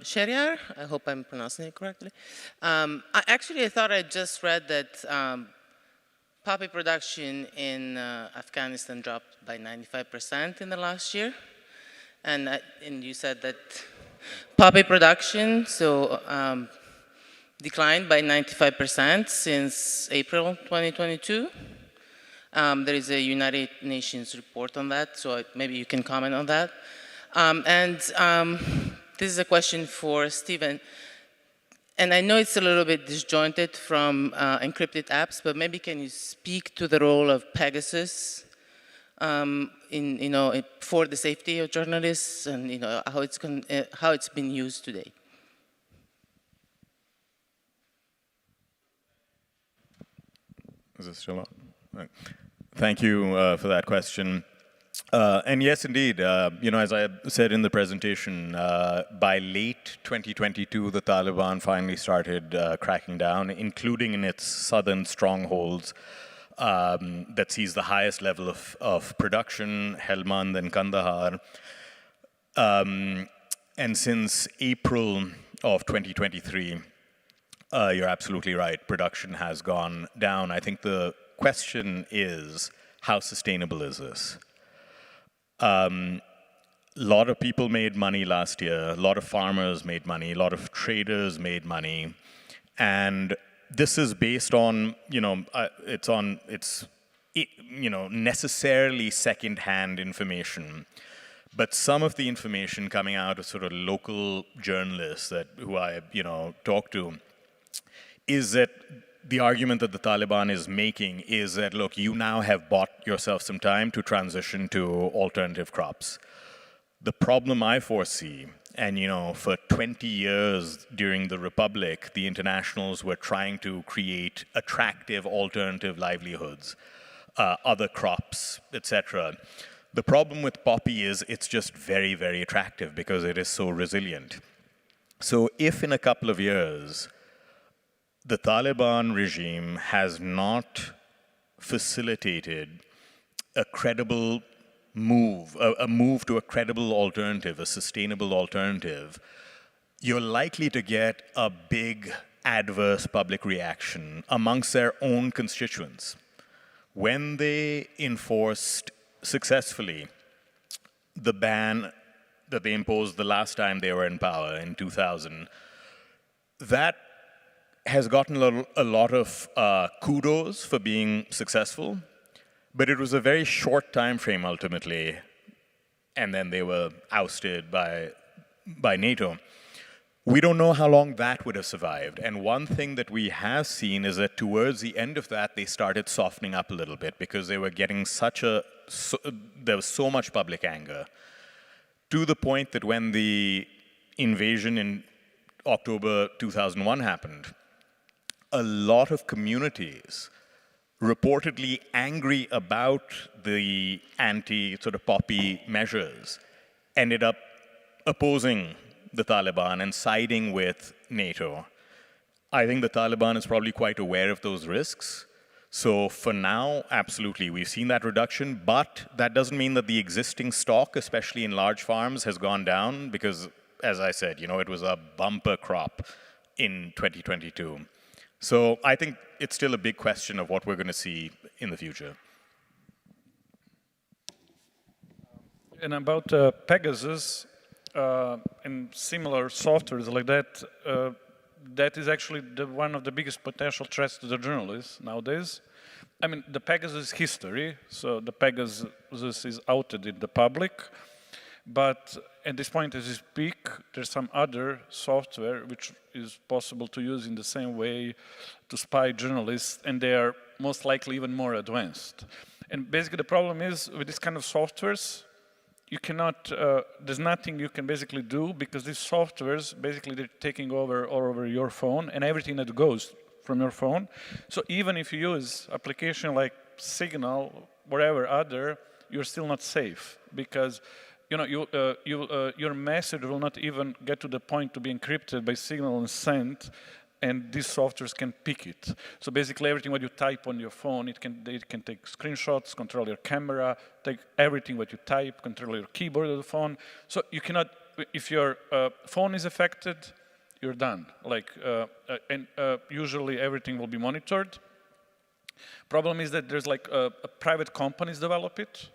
Shehryar. I hope I'm pronouncing it correctly. I thought I just read that poppy production in Afghanistan dropped by 95% in the last year. And you said that poppy production declined by 95% since April 2022. There is a United Nations report on that, so maybe you can comment on that. This is a question for Stevan. And I know it's a little bit disjointed from encrypted apps, but maybe can you speak to the role of Pegasus for the safety of journalists and how it's been used today? Is this still on? Right. Thank you for that question. And yes, indeed, as I said in the presentation, by late 2022, the Taliban finally started cracking down, including in its southern strongholds that sees the highest level of production, Helmand and Kandahar. And since April of 2023, you're absolutely right, production has gone down. I think the question is, how sustainable is this? A lot of people made money last year, a lot of farmers made money, a lot of traders made money, and this is based on, necessarily second-hand information. But some of the information coming out of sort of local journalists who I, talk to, is that the argument that the Taliban is making is that, look, you now have bought yourself some time to transition to alternative crops. The problem I foresee, and for 20 years during the Republic, the internationals were trying to create attractive alternative livelihoods, other crops, etc. The problem with poppy is it's just very, very attractive because it is so resilient. So if in a couple of years, the Taliban regime has not facilitated a credible move, a move to a credible alternative, a sustainable alternative, you're likely to get a big adverse public reaction amongst their own constituents. When they enforced successfully the ban that they imposed the last time they were in power in 2000, that has gotten a lot of kudos for being successful, but it was a very short time frame ultimately, and then they were ousted by NATO. We don't know how long that would have survived, and one thing that we have seen is that towards the end of that, they started softening up a little bit because they were getting there was so much public anger, to the point that when the invasion in October 2001 happened, a lot of communities reportedly angry about the anti-poppy measures ended up opposing the Taliban and siding with NATO. I think the Taliban is probably quite aware of those risks. So for now, absolutely, we've seen that reduction, but that doesn't mean that the existing stock, especially in large farms, has gone down because, as I said, it was a bumper crop in 2022. So I think it's still a big question of what we're going to see in the future. And about Pegasus and similar softwares like that, that is actually one of the biggest potential threats to the journalists nowadays. I mean, the Pegasus history, so the Pegasus is outed in the public, but at this point as we speak, there's some other software which is possible to use in the same way to spy journalists, and they are most likely even more advanced. And basically the problem is with this kind of softwares, you cannot, there's nothing you can basically do because these softwares, basically they're taking over all over your phone and everything that goes from your phone. So even if you use application like Signal, whatever other, you're still not safe because your message will not even get to the point to be encrypted by Signal and sent, and these softwares can pick it. So basically everything what you type on your phone, it can take screenshots, control your camera, take everything what you type, control your keyboard of the phone. So you cannot, if your phone is affected, you're done. Usually everything will be monitored. Problem is that there's like private companies develop it.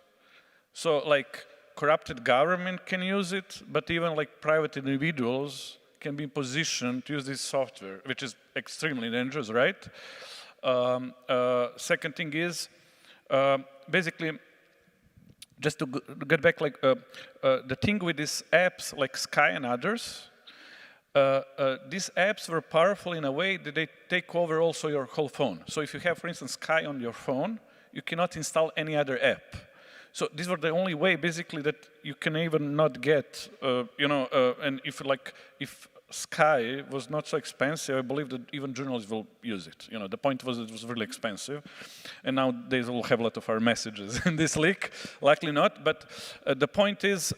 So like corrupted government can use it, but even like private individuals can be in position to use this software, which is extremely dangerous, right? Second thing is, basically, just to get back, like the thing with these apps like Sky and others, these apps were powerful in a way that they take over also your whole phone. So if you have, for instance, Sky on your phone, you cannot install any other app. So these were the only way, basically, that you can even not get, and if Sky was not so expensive, I believe that even journalists will use it. The point was it was really expensive, and nowadays we'll have a lot of our messages in this leak. Likely not, but the point is,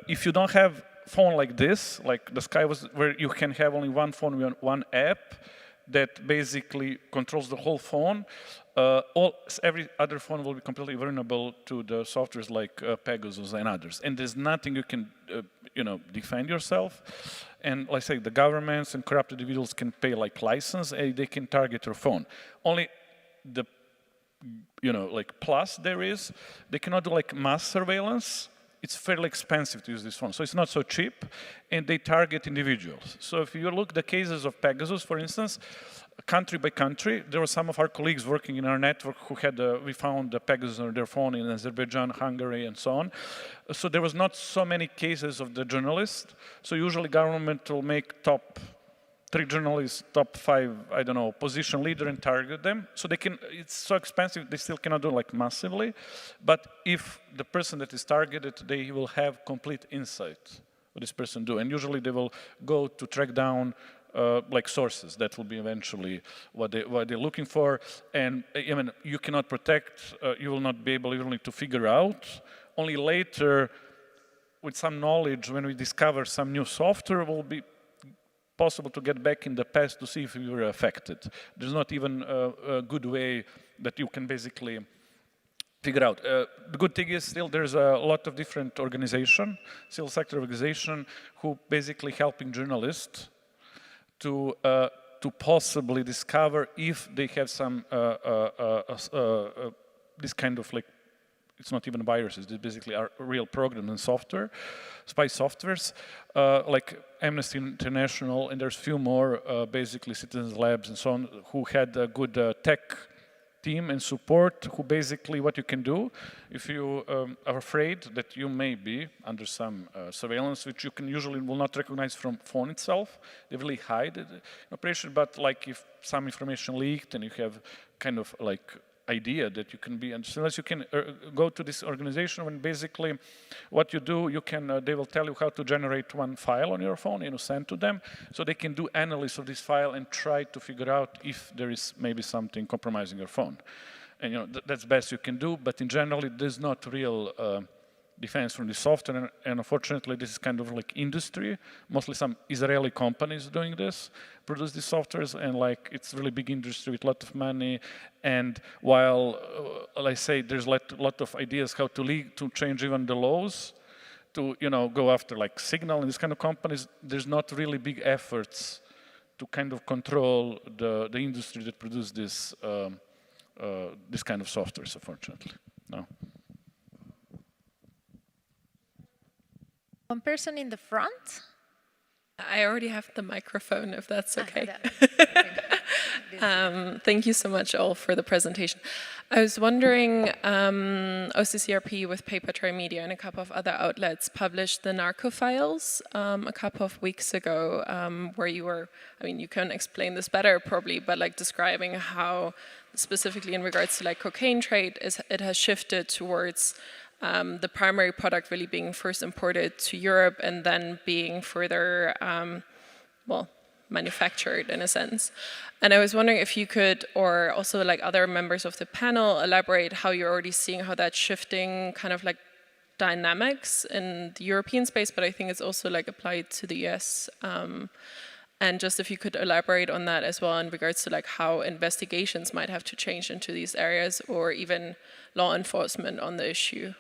if you don't have phone like this, like the Sky was, where you can have only one phone, one app that basically controls the whole phone. Every other phone will be completely vulnerable to the softwares like Pegasus and others. And there's nothing you can, defend yourself. And like I say, the governments and corrupt individuals can pay like license, and they can target your phone. Only the, plus there is, they cannot do like mass surveillance. It's fairly expensive to use this phone, so it's not so cheap, and they target individuals. So if you look at the cases of Pegasus, for instance, country by country, there were some of our colleagues working in our network who had, we found the Pegasus on their phone in Azerbaijan, Hungary, and so on. So there was not so many cases of the journalists. So usually government will make top 3 journalists, top 5, I don't know, position leader and target them. So they can, it's so expensive, they still cannot do like massively. But if the person that is targeted, they will have complete insight what this person do. And usually they will go to track down like sources. That will be eventually what they're looking for. And even you cannot protect, you will not be able even to figure out. Only later, with some knowledge, when we discover some new software, will be possible to get back in the past to see if you were affected. There's not even a good way that you can basically figure out. The good thing is still there's a lot of different organizations, civil sector organizations, who basically helping journalists to possibly discover if they have some this kind of like, it's not even viruses, they basically are real programs and software, spy softwares, like Amnesty International, and there's a few more, basically Citizens Labs and so on, who had a good tech team and support, who basically what you can do, if you are afraid that you may be under some surveillance, which you can usually will not recognize from phone itself, they really hide the operation, but like if some information leaked and you have kind of like idea that you can be, and so unless you can go to this organization, when basically what you do, you can, they will tell you how to generate one file on your phone, send to them, so they can do analysis of this file and try to figure out if there is maybe something compromising your phone. And that's best you can do, but in general, there's not real defense from the software, and unfortunately, this is kind of like industry. Mostly some Israeli companies doing this, produce these softwares, and like it's really big industry with a lot of money. And while, I say, there's a lot of ideas how to change even the laws, to go after like Signal and these kind of companies, there's not really big efforts to kind of control the industry that produce this this kind of softwares, unfortunately. No. One person in the front. I already have the microphone, if that's okay. Thank you so much all for the presentation. I was wondering, OCCRP with Paper Media and a couple of other outlets published the narco files a couple of weeks ago, where you were, I mean, you can explain this better probably, but like describing how specifically in regards to like cocaine trade, it has shifted towards the primary product really being first imported to Europe and then being further, well, manufactured in a sense. And I was wondering if you could, or also like other members of the panel, elaborate how you're already seeing how that's shifting kind of like dynamics in the European space, but I think it's also like applied to the US. And just if you could elaborate on that as well in regards to like how investigations might have to change into these areas or even law enforcement on the issue.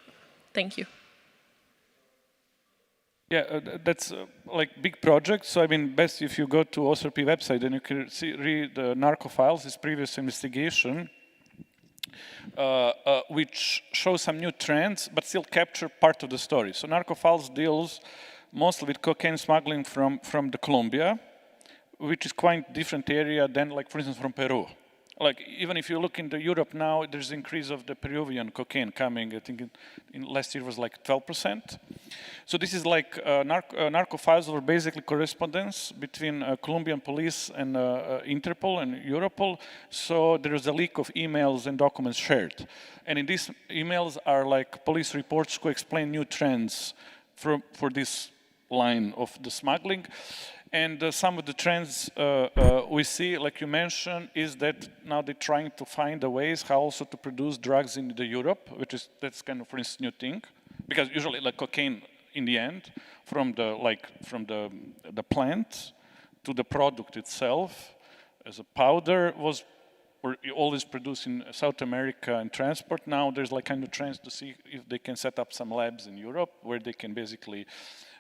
Thank you. Yeah, that's like big project. So I mean, best if you go to OCCRP website and you can read the narco files, his previous investigation, which shows some new trends, but still capture part of the story. So narco files deals mostly with cocaine smuggling from the Colombia, which is quite different area than, like, for instance, from Peru. Like, even if you look into Europe now, there's increase of the Peruvian cocaine coming. I think in last year was like 12%. So this is like narco files were basically correspondence between Colombian police and Interpol and Europol. So there is a leak of emails and documents shared. And in these emails are like police reports who explain new trends for this line of the smuggling. And some of the trends we see, like you mentioned, is that now they're trying to find the ways how also to produce drugs in Europe, that's kind of, for instance, new thing, because usually like cocaine in the end, from the plant to the product itself, as a powder was always produced in South America and transport. Now there's like kind of trends to see if they can set up some labs in Europe where they can basically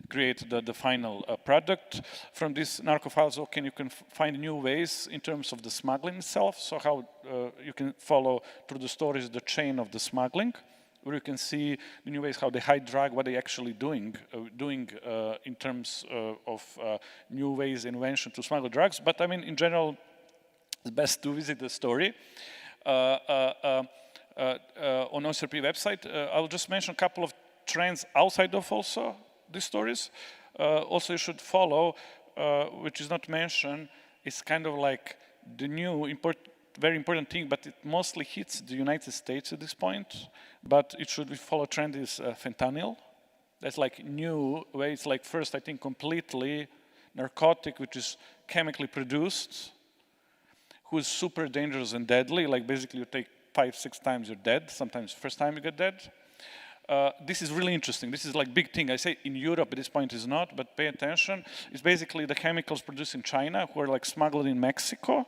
create the final product from these narco files. Okay, you can find new ways in terms of the smuggling itself. So how you can follow through the stories the chain of the smuggling, where you can see the new ways how they hide drug, what they actually doing in terms of new ways, invention to smuggle drugs. But I mean, in general, it's best to visit the story on OCCRP website. I'll just mention a couple of trends outside of also these stories. Also, you should follow, which is not mentioned, is kind of like the new very important thing, but it mostly hits the United States at this point. But it should follow trend is fentanyl. That's like new ways. Like first, I think completely narcotic, which is chemically produced, who is super dangerous and deadly. Like basically, you take 5-6 times you're dead. Sometimes first time you get dead. This is really interesting. This is like big thing. I say in Europe at this point is not, but pay attention. It's basically the chemicals produced in China who are like smuggled in Mexico.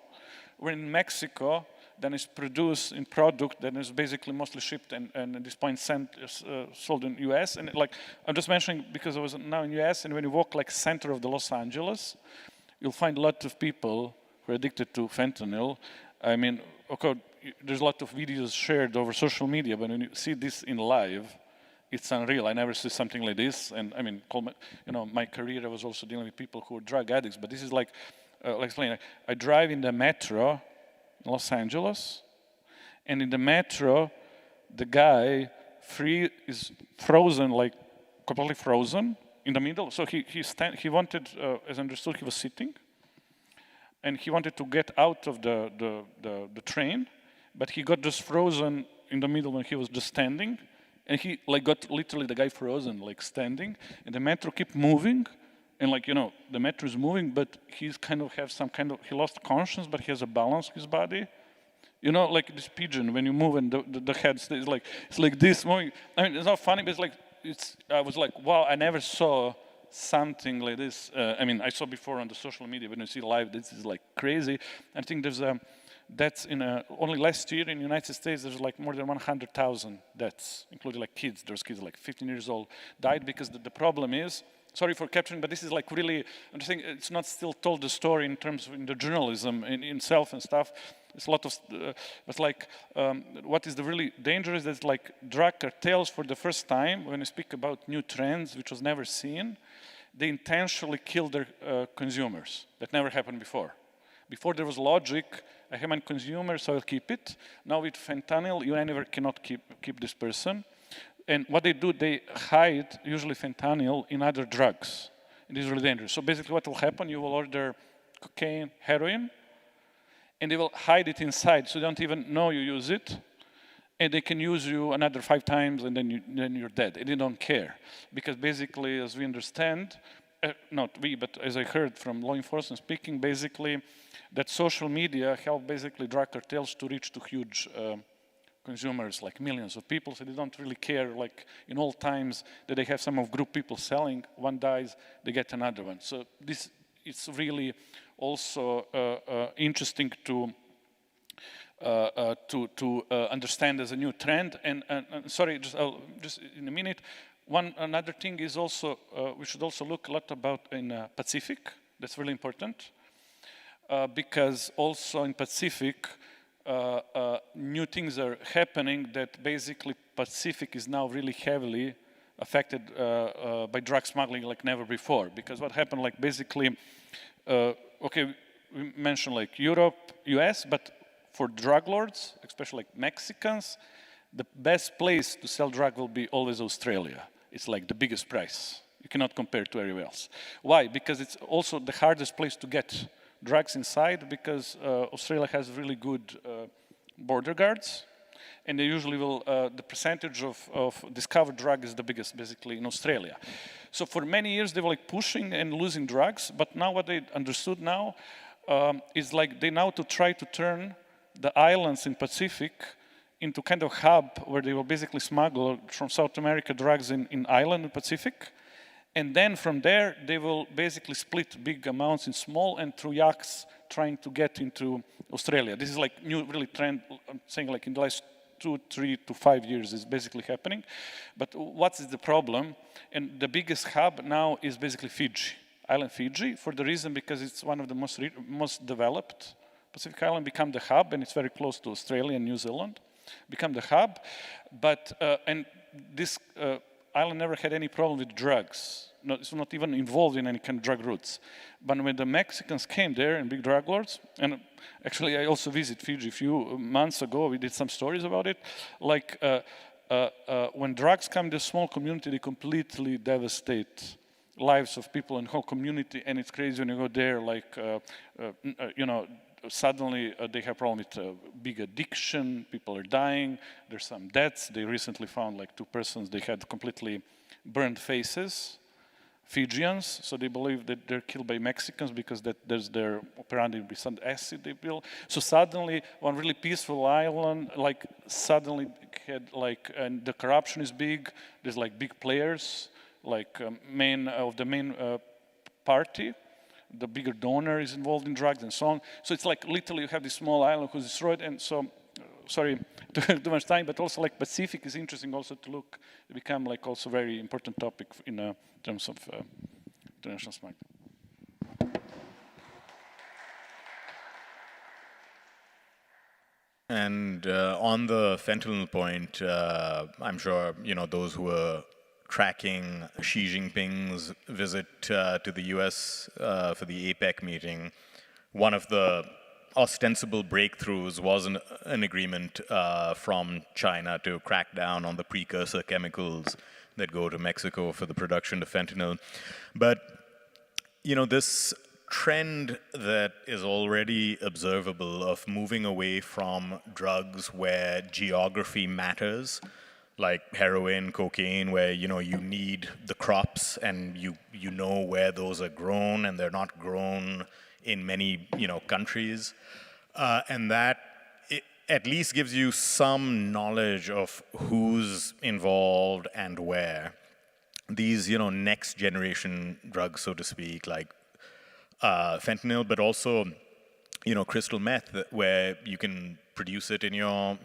Where in Mexico, then it's produced in product that is basically mostly shipped and at this point sold in US. And like I'm just mentioning because I was now in US, and when you walk like center of the Los Angeles, you'll find a lot of people who are addicted to fentanyl. I mean, okay, there's a lot of videos shared over social media, but when you see this in live, it's unreal. I never see something like this. And I mean, you know, my career, I was also dealing with people who are drug addicts, but this is like, I'll explain. I drive in the metro in Los Angeles, and in the metro, the guy is frozen, like completely frozen in the middle. So he wanted, as I understood, he was sitting, and he wanted to get out of the train, but he got just frozen in the middle when he was just standing, and he like got literally the guy frozen, like standing, and the metro kept moving, and like, you know, the metro is moving, but he's kind of have some kind of, he lost conscience, but he has a balance in his body. You know, like this pigeon, when you move and the head stays like, it's like this moving. I mean, it's not funny, but it's like, I was like, wow, I never saw something like this. I mean, I saw before on the social media, when you see live, this is like crazy. I think there's that's only last year in the United States, there's like more than 100,000 deaths, including like kids. There's kids like 15 years old died because the problem is, sorry for capturing, but this is like really, I'm just saying, it's not still told the story in terms of the journalism in itself and stuff. It's a lot of, but like, what is the really dangerous is like drug cartels for the first time, when I speak about new trends, which was never seen, they intentionally kill their consumers. That never happened before. Before there was logic, I have my consumer, so I'll keep it. Now with fentanyl, you never cannot keep this person. And what they do, they hide usually fentanyl in other drugs. It is really dangerous. So basically what will happen, you will order cocaine, heroin, and they will hide it inside, so you don't even know you use it. and they can use you another 5 times, and then you're dead. And they don't care, because basically, as we understand, not we, but as I heard from law enforcement speaking, basically, that social media help basically drug cartels to reach to huge consumers, like millions of people, so they don't really care, like in all times that they have some of group people selling, one dies, they get another one. So this, it's really also interesting to understand as a new trend. And sorry, just in a minute. Another thing is also, we should also look a lot about in Pacific. That's really important. Because also in Pacific, new things are happening that basically Pacific is now really heavily affected by drug smuggling like never before. Because what happened, like basically, okay, we mentioned like Europe, US, but for drug lords, especially like Mexicans, the best place to sell drug will be always Australia. It's like the biggest price. You cannot compare to anywhere else. Why? Because it's also the hardest place to get drugs inside, because Australia has really good border guards, and they usually will, the percentage of discovered drug is the biggest basically in Australia. So for many years they were like pushing and losing drugs, but now what they understood now is like they now to try to turn the islands in Pacific into kind of hub where they will basically smuggle from South America drugs in island in Pacific. And then from there, they will basically split big amounts in small and through yachts trying to get into Australia. This is like new really trend, I'm saying like in the last 2, 3 to 5 years is basically happening. But what is the problem? And the biggest hub now is basically Fiji, island Fiji, for the reason because it's one of the most developed. Pacific Island become the hub, and it's very close to Australia and New Zealand. Become the hub, but and this island never had any problem with drugs. No, it's not even involved in any kind of drug routes. But when the Mexicans came there and big drug lords, and actually I also visited Fiji a few months ago, we did some stories about it, like when drugs come to a small community, they completely devastate lives of people and whole community, and it's crazy when you go there, like, you know, suddenly they have problem with big addiction, people are dying, there's some deaths. They recently found like 2 persons, they had completely burned faces, Fijians, so they believe that they're killed by Mexicans because there's their operandi with some acid they built. So suddenly, one really peaceful island, like suddenly had like, and the corruption is big, there's like big players, like the main party, the bigger donor is involved in drugs and so on. So it's like literally you have this small island who's destroyed, and so, sorry to have too much time, but also like Pacific is interesting also to look, it become like also very important topic in terms of international smuggling. And on the fentanyl point, I'm sure, you know, those who are tracking Xi Jinping's visit to the US for the APEC meeting, one of the ostensible breakthroughs was an agreement from China to crack down on the precursor chemicals that go to Mexico for the production of fentanyl. But, you know, this trend that is already observable of moving away from drugs where geography matters, like heroin, cocaine, where you need the crops and you know where those are grown, and they're not grown in many countries, and that at least gives you some knowledge of who's involved and where. These next generation drugs, so to speak, like fentanyl, but also crystal meth, where you can produce it in your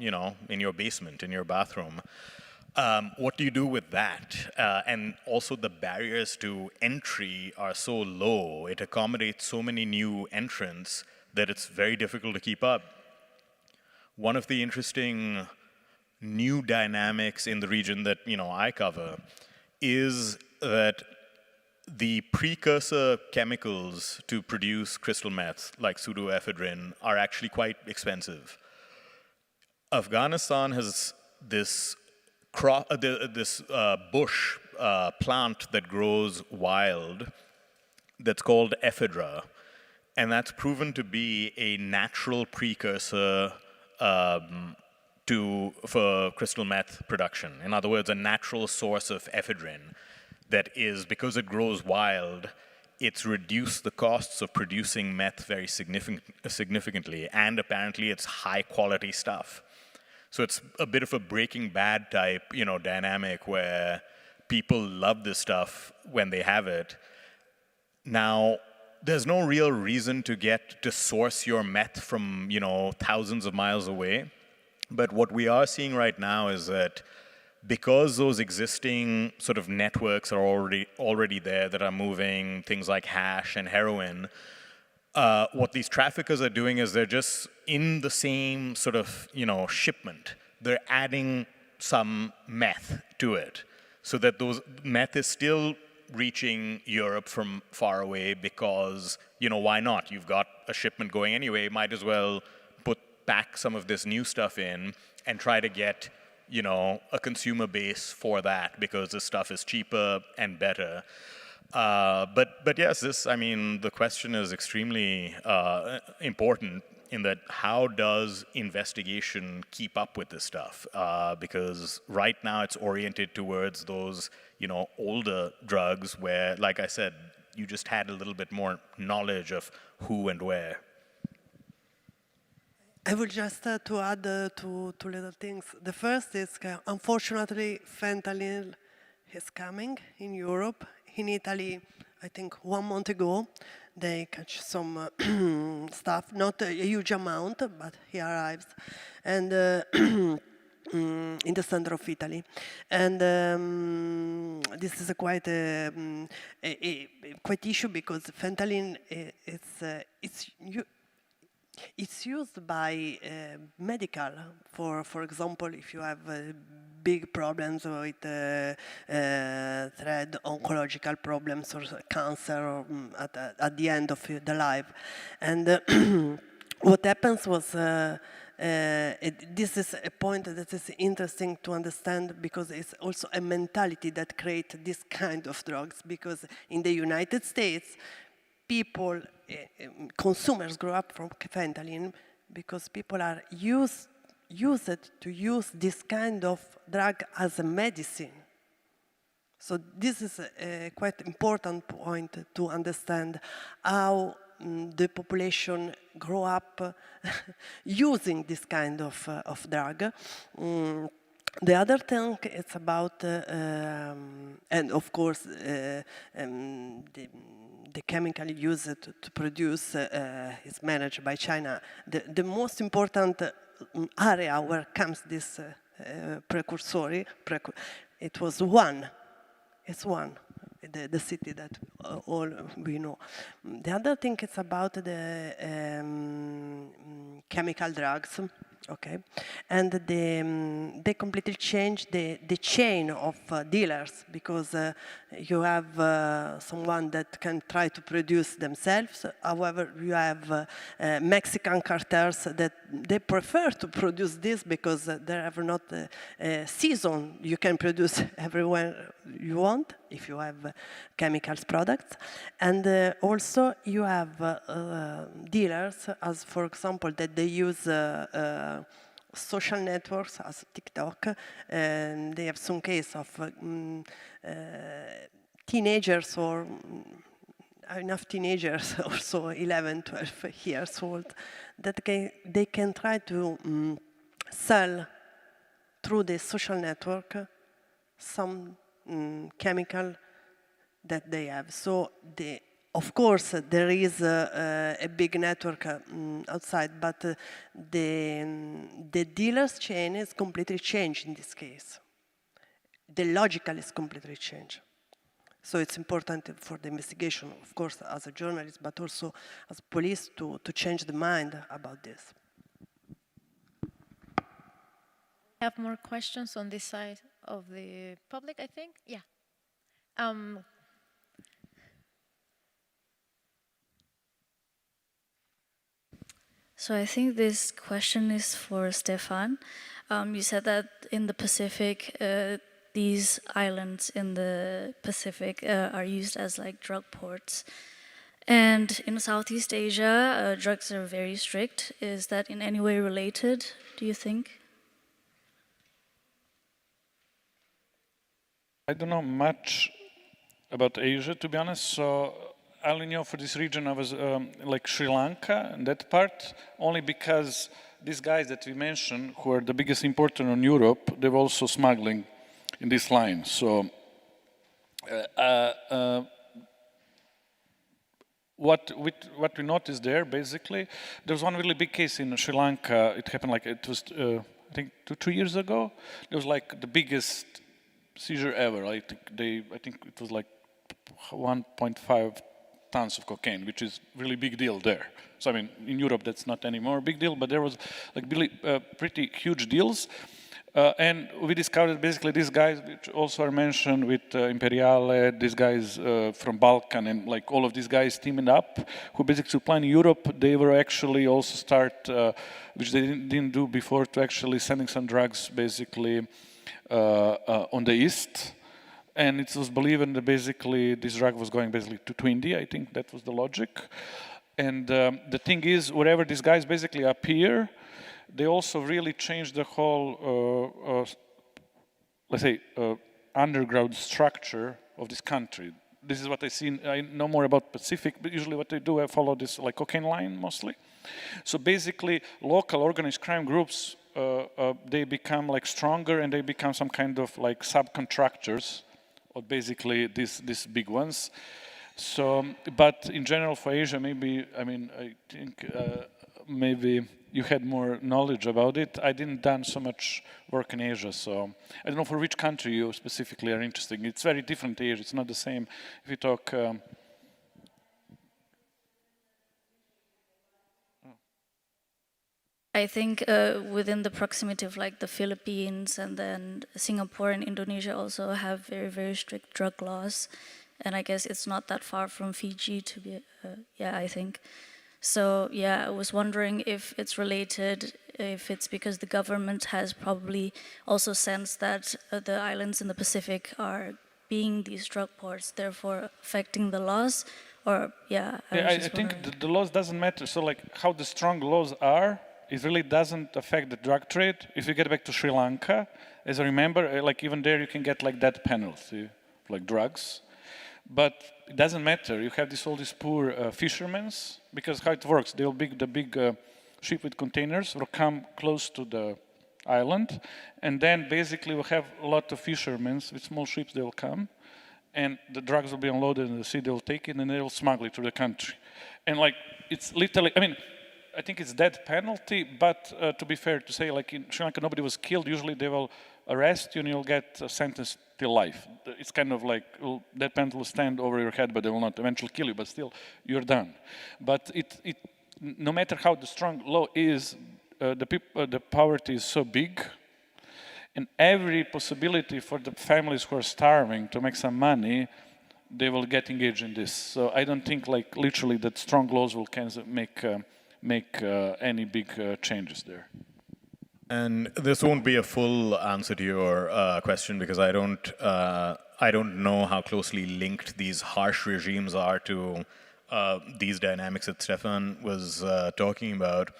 basement, in your bathroom. What do you do with that? And also the barriers to entry are so low, it accommodates so many new entrants that it's very difficult to keep up. One of the interesting new dynamics in the region that I cover is that the precursor chemicals to produce crystal meth, like 𝗧𝗿𝗂𝗴, are actually quite expensive. Afghanistan has this bush plant that grows wild that's called ephedra, and that's proven to be a natural precursor for crystal meth production. In other words, a natural source of ephedrine that is, because it grows wild, it's reduced the costs of producing meth very significantly, and apparently it's high quality stuff. So it's a bit of a Breaking Bad type, dynamic where people love this stuff when they have it. Now, there's no real reason to source your meth from, thousands of miles away. But what we are seeing right now is that because those existing sort of networks are already there that are moving things like hash and heroin, what these traffickers are doing is they're just in the same sort of, shipment. They're adding some meth to it so that those meth is still reaching Europe from far away because, why not? You've got a shipment going anyway, might as well pack some of this new stuff in and try to get a consumer base for that because this stuff is cheaper and better. But yes, the question is extremely important in that how does investigation keep up with this stuff? Because right now it's oriented towards those, older drugs where, like I said, you just had a little bit more knowledge of who and where. I would just to add two little things. The first is, unfortunately, fentanyl is coming in Europe. In Italy, I think 1 month ago, they catch some stuff, not a huge amount, but he arrives, and in the center of Italy. And this is quite issue because fentanyl it's used by medical, for example, if you have big problems with oncological problems or cancer or at the end of the life. And what happens was, this is a point that is interesting to understand because it's also a mentality that creates this kind of drugs, because in the United States, people, consumers grow up from fentanyl because people are used to use this kind of drug as a medicine. So this is a quite important point to understand how the population grow up using this kind of drug. The other thing is about, and of course, the chemical used to produce is managed by China. The most important area where comes this precursor, it was Wuhan. It's Wuhan, the city that all we know. The other thing is about the chemical drugs. Okay, and they completely changed the chain of dealers, because you have someone that can try to produce themselves. However, you have Mexican cartels that they prefer to produce this because they have not a season. You can produce everywhere you want if you have chemicals products. And also you have dealers, as for example, that they use social networks as TikTok, and they have some case of teenagers or enough teenagers, also 11, 12 years old, that they can try to sell through the social network some chemical that they have. So of course, there is a big network outside, but the dealer's chain is completely changed in this case. The logical is completely changed. So it's important for the investigation, of course, as a journalist, but also as police to change the mind about this. Have more questions on this side of the public, I think? Yeah. So I think this question is for Stefan. You said that in the Pacific, these islands in the Pacific are used as like drug ports. And in Southeast Asia, drugs are very strict. Is that in any way related, do you think? I don't know much about Asia, to be honest. So I only know for this region I was like Sri Lanka and that part, only because these guys that we mentioned, who are the biggest importer in Europe, they were also smuggling in this line. So what we noticed there, basically, there was one really big case in Sri Lanka. It happened like, it was, I think 2-3 years ago. It was like the biggest seizure ever. I think it was like 1.5 tons of cocaine, which is really big deal there. So I mean, in Europe that's not anymore a big deal, but there was like really pretty huge deals. And we discovered basically these guys, which also are mentioned with 𝗗𝗿𝗀𝗴𝗀, these guys from Balkan, and like all of these guys teaming up, who basically supply in Europe. They were actually also start, which they didn't do before, to actually sending some drugs basically on the east. And it was believed that basically this drug was going basically to India. I think that was the logic. And the thing is, wherever these guys basically appear, they also really changed the whole, let's say, underground structure of this country. This is what I see. I know more about Pacific, but usually what they do, I follow this like cocaine line mostly. So basically, local organized crime groups, they become like stronger, and they become some kind of like subcontractors of basically these big ones. So, but in general for Asia, maybe, I mean, I think maybe you had more knowledge about it. I didn't done so much work in Asia, so I don't know for which country you specifically are interested in. It's very different Asia. It's not the same if you talk. I think within the proximity of like the Philippines and then Singapore and Indonesia also have very, very strict drug laws. And I guess it's not that far from Fiji to be, yeah, I think. So yeah, I was wondering if it's related, if it's because the government has probably also sensed that the islands in the Pacific are being these drug ports, therefore affecting the laws, or yeah. I think the laws doesn't matter. So like how the strong laws are, it really doesn't affect the drug trade. If you get back to Sri Lanka, as I remember, like even there you can get like death penalty, like drugs. But it doesn't matter. You have all these poor fishermen, because how it works, the big ship with containers will come close to the island, and then basically we'll have a lot of fishermen with small ships. They will come, and the drugs will be unloaded in the sea. They will take it and they will smuggle it to the country. And like it's literally, I mean, I think it's death penalty. But to be fair to say, like in Sri Lanka, nobody was killed. Usually they will arrest you and you'll get sentenced till life. It's kind of like that penalty will stand over your head, but they will not eventually kill you, but still you're done. But no matter how the strong law is, the poverty is so big, and every possibility for the families who are starving to make some money, they will get engaged in this. So I don't think like literally that strong laws will make any big changes there. And this won't be a full answer to your question, because I don't know how closely linked these harsh regimes are to these dynamics that Stevan was talking about.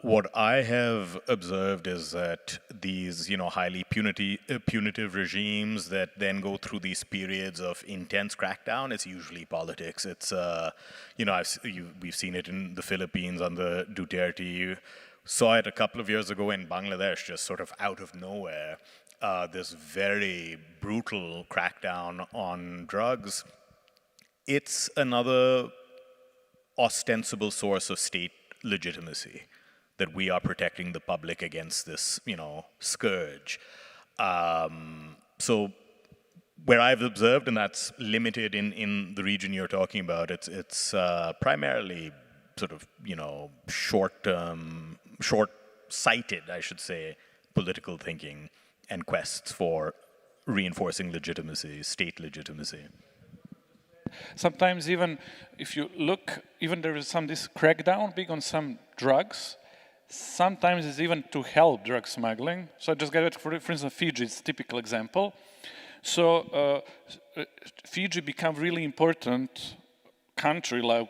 What I have observed is that these, highly punitive regimes that then go through these periods of intense crackdown, it's usually politics. It's, we've seen it in the Philippines under Duterte. Saw it a couple of years ago in Bangladesh, just sort of out of nowhere, this very brutal crackdown on drugs. It's another ostensible source of state legitimacy, that we are protecting the public against this, scourge. So where I've observed, and that's limited in the region you're talking about, it's primarily sort of, short-sighted, I should say, political thinking and quests for reinforcing legitimacy, state legitimacy. Sometimes even if you look, even there is this crackdown big on some drugs. Sometimes it's even to help drug smuggling. So I just got it, for instance, Fiji is a typical example. So Fiji became really important country, like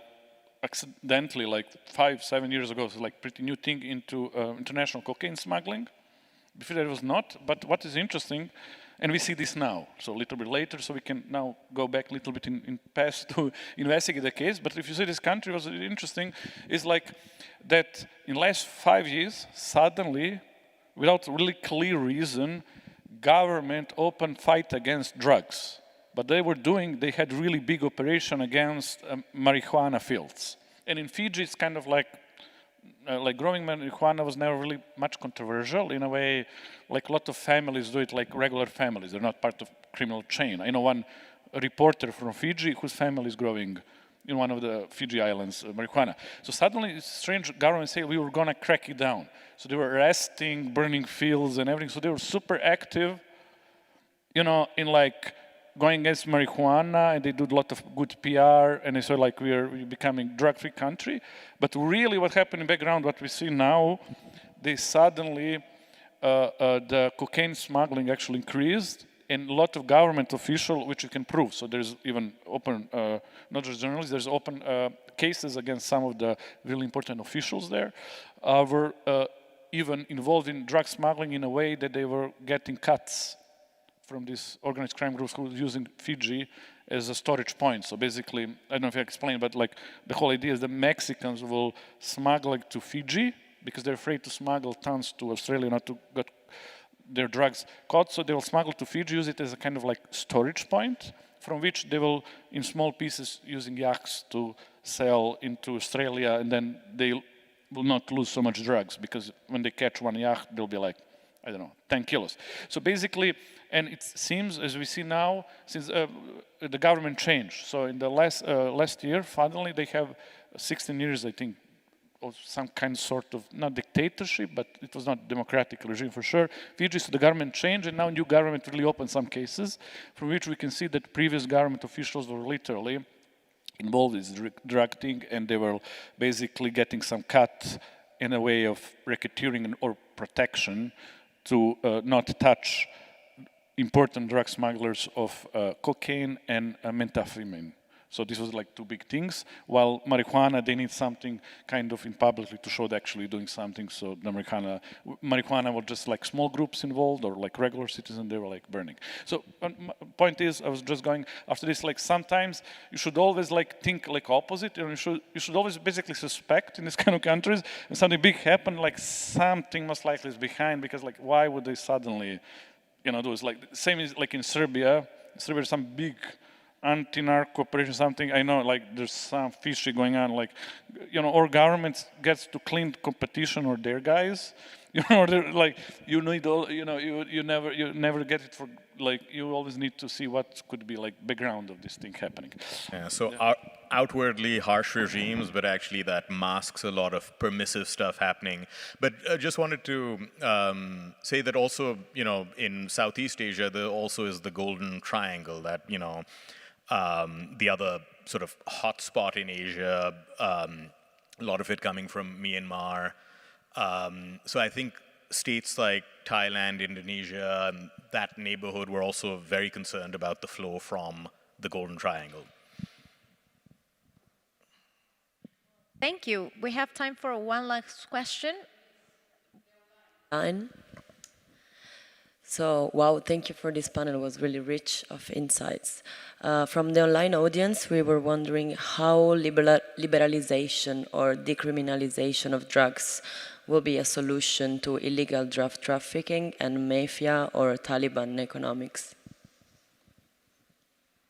accidentally, like 5-7 years ago, so like pretty new thing into international cocaine smuggling. Before that it was not. But what is interesting, And we see this now, so a little bit later, so we can now go back a little bit in past to investigate the case. But if you see this country was really interesting, is like that in the last 5 years, suddenly, without really clear reason, government opened fight against drugs. But they had really big operation against marijuana fields. And in Fiji, it's kind of like growing marijuana was never really much controversial. In a way, like a lot of families do it like regular families. They're not part of criminal chain. I know one reporter from Fiji whose family is growing in one of the Fiji islands marijuana. So suddenly, strange government say we were going to crack it down. So they were arresting, burning fields and everything. So they were super active, you know, in like going against marijuana, and they do a lot of good PR, and they say like we're becoming drug-free country. But really what happened in the background, what we see now, they suddenly, the cocaine smuggling actually increased, and a lot of government officials, which you can prove. So there's even open, not just journalists, there's open cases against some of the really important officials there, were even involved in drug smuggling in a way that they were getting cuts from these organized crime groups who were using Fiji as a storage point. So basically, I don't know if I explained, but like the whole idea is the Mexicans will smuggle to Fiji because they're afraid to smuggle tons to Australia, not to get their drugs caught. So they will smuggle to Fiji, use it as a kind of like storage point from which they will, in small pieces, using yachts to sell into Australia, and then they will not lose so much drugs because when they catch one yacht, they'll be like, I don't know, 10 kilos. So basically, and it seems, as we see now, since the government changed. So in the last year, finally, they have 16 years, I think, of some kind sort of, not dictatorship, but it was not democratic regime for sure. Fiji, so the government changed, and now new government really opened some cases, from which we can see that previous government officials were literally involved in drug thing, and they were basically getting some cut in a way of racketeering or protection to not touch important drug smugglers of cocaine and methamphetamine. So this was like two big things. While marijuana, they need something kind of in publicly to show they're actually doing something. So the marijuana were just like small groups involved, or like regular citizens, they were like burning. So point is, I was just going after this, like sometimes you should always like think like opposite, and you should always basically suspect in these kind of countries, and something big happened, like something most likely is behind, because like why would they suddenly, you know, do it? Like same as like in Serbia. Serbia is some big anti-narco operation, something, I know, like there's some fishy going on, like, you know, or governments gets to clean competition or their guys, you know, or like, you need all, you know, you never get it for, like, you always need to see what could be like background of this thing happening. Yeah, so outwardly harsh regimes, but actually that masks a lot of permissive stuff happening. But just wanted to say that also, you know, in Southeast Asia, there also is the Golden Triangle that, you know, the other sort of hotspot in Asia, a lot of it coming from Myanmar. So I think states like Thailand, Indonesia, and that neighborhood were also very concerned about the flow from the Golden Triangle. Thank you. We have time for one last question. So, wow, thank you for this panel. It was really rich of insights. From the online audience, we were wondering how liberalization or decriminalization of drugs will be a solution to illegal drug trafficking and mafia or Taliban economics.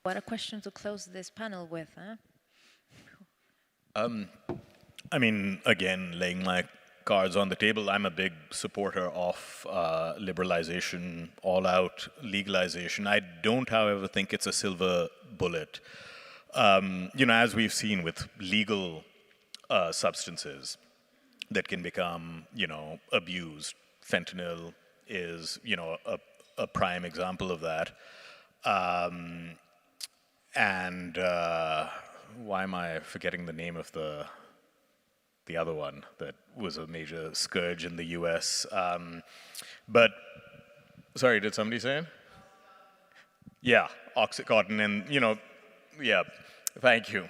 What a question to close this panel with, huh? I mean, again, laying my cards on the table, I'm a big supporter of liberalization, all-out legalization. I don't, however, think it's a silver bullet. You know, as we've seen with legal substances that can become, you know, abused, fentanyl is, you know, a prime example of that. Why am I forgetting the name of the other one that was a major scourge in the US? But, sorry, did somebody say it? Yeah, Oxycontin, and, you know, yeah, thank you.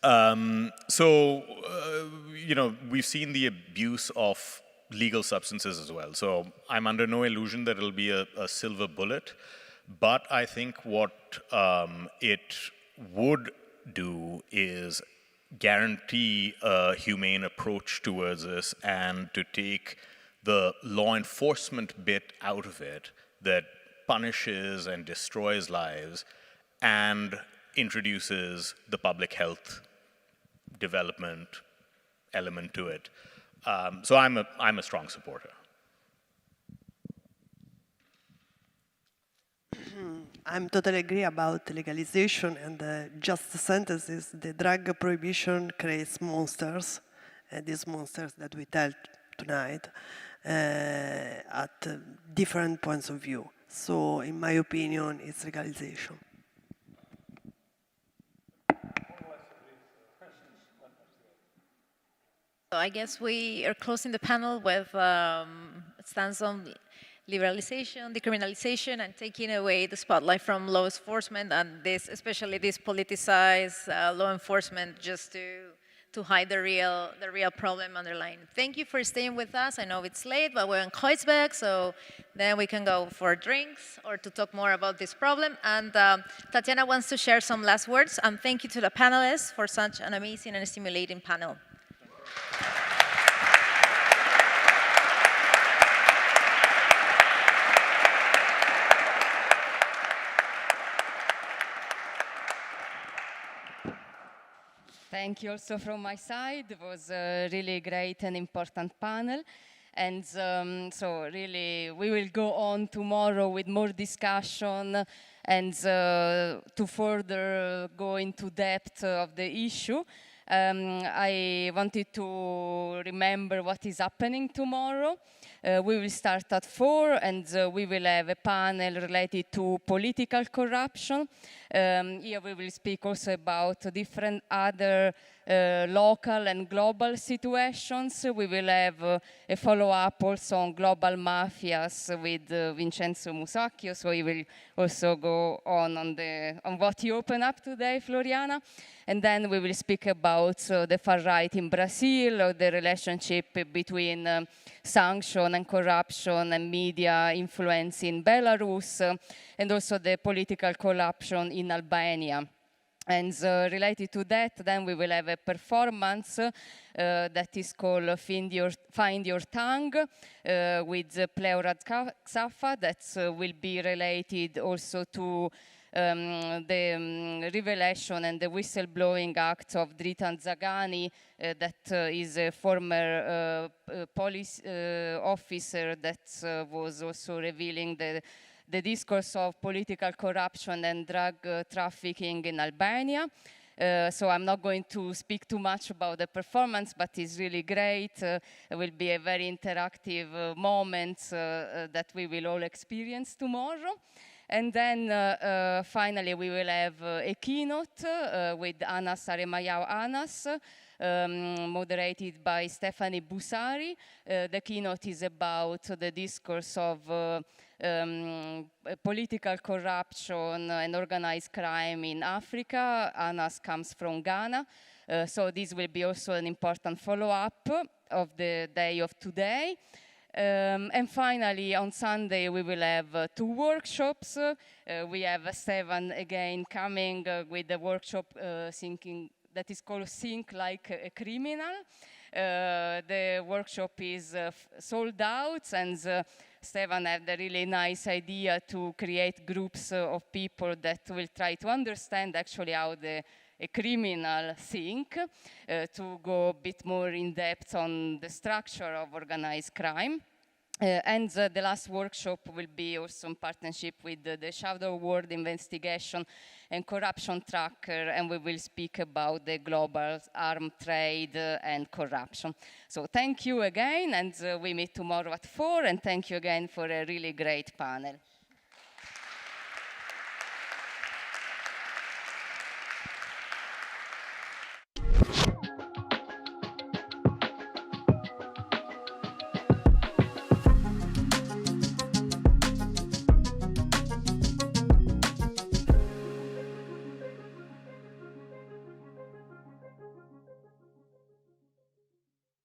You know, we've seen the abuse of legal substances as well. So I'm under no illusion that it'll be a silver bullet, but I think what it would do is guarantee a humane approach towards this and to take the law enforcement bit out of it that punishes and destroys lives and introduces the public health development element to it. So I'm a strong supporter. I'm totally agree about legalization and just the sentences. The drug prohibition creates monsters, and these monsters that we tell tonight at different points of view. So in my opinion, it's legalization. So I guess we are closing the panel with stance on liberalization, decriminalization, and taking away the spotlight from law enforcement, and this, especially this politicized law enforcement, just to hide the real problem underlying. Thank you for staying with us. I know it's late, but we're in 𝗏𝗿𝗃, so then we can go for drinks or to talk more about this problem. And Tatiana wants to share some last words, and thank you to the panelists for such an amazing and stimulating panel. Thank you also from my side. It was a really great and important panel. And so really, we will go on tomorrow with more discussion and to further go into depth of the issue. I wanted to remember what is happening tomorrow. We will start at 4 and we will have a panel related to political corruption. Here we will speak also about different other local and global situations. We will have a follow-up also on global mafias with Vincenzo Musacchio, so he will also go on what you opened up today, Floriana. And then we will speak about the far right in Brazil, or the relationship between sanction and corruption and media influence in Belarus, and also the political corruption in Albania. And related to that, then we will have a performance that is called Find Your Tongue with 𝗶𝗿𝗃𝗀𝗃 that will be related also to the revelation and the whistleblowing act of Dritan Zagani, that is a former police officer that was also revealing the discourse of political corruption and drug trafficking in Albania. So I'm not going to speak too much about the performance, but it's really great. It will be a very interactive moment that we will all experience tomorrow. And then finally, we will have a keynote with Anas Aremayao Anas, moderated by Stephanie Busari. The keynote is about the discourse of political corruption and organized crime in Africa. Anas comes from Ghana. So this will be also an important follow-up of the day of today. And finally, on Sunday, we will have 2 workshops. We have Stevan again coming with a workshop that is called Think Like a Criminal. The workshop is sold out, and Stevan had a really nice idea to create groups of people that will try to understand actually how a criminal think, to go a bit more in depth on the structure of organized crime. And the last workshop will be also in partnership with the 𝗧𝗿𝗂𝗂𝗂𝗃 investigation and corruption tracker, and we will speak about the global arms trade and corruption. So thank you again, and we meet tomorrow at 4, and thank you again for a really great panel.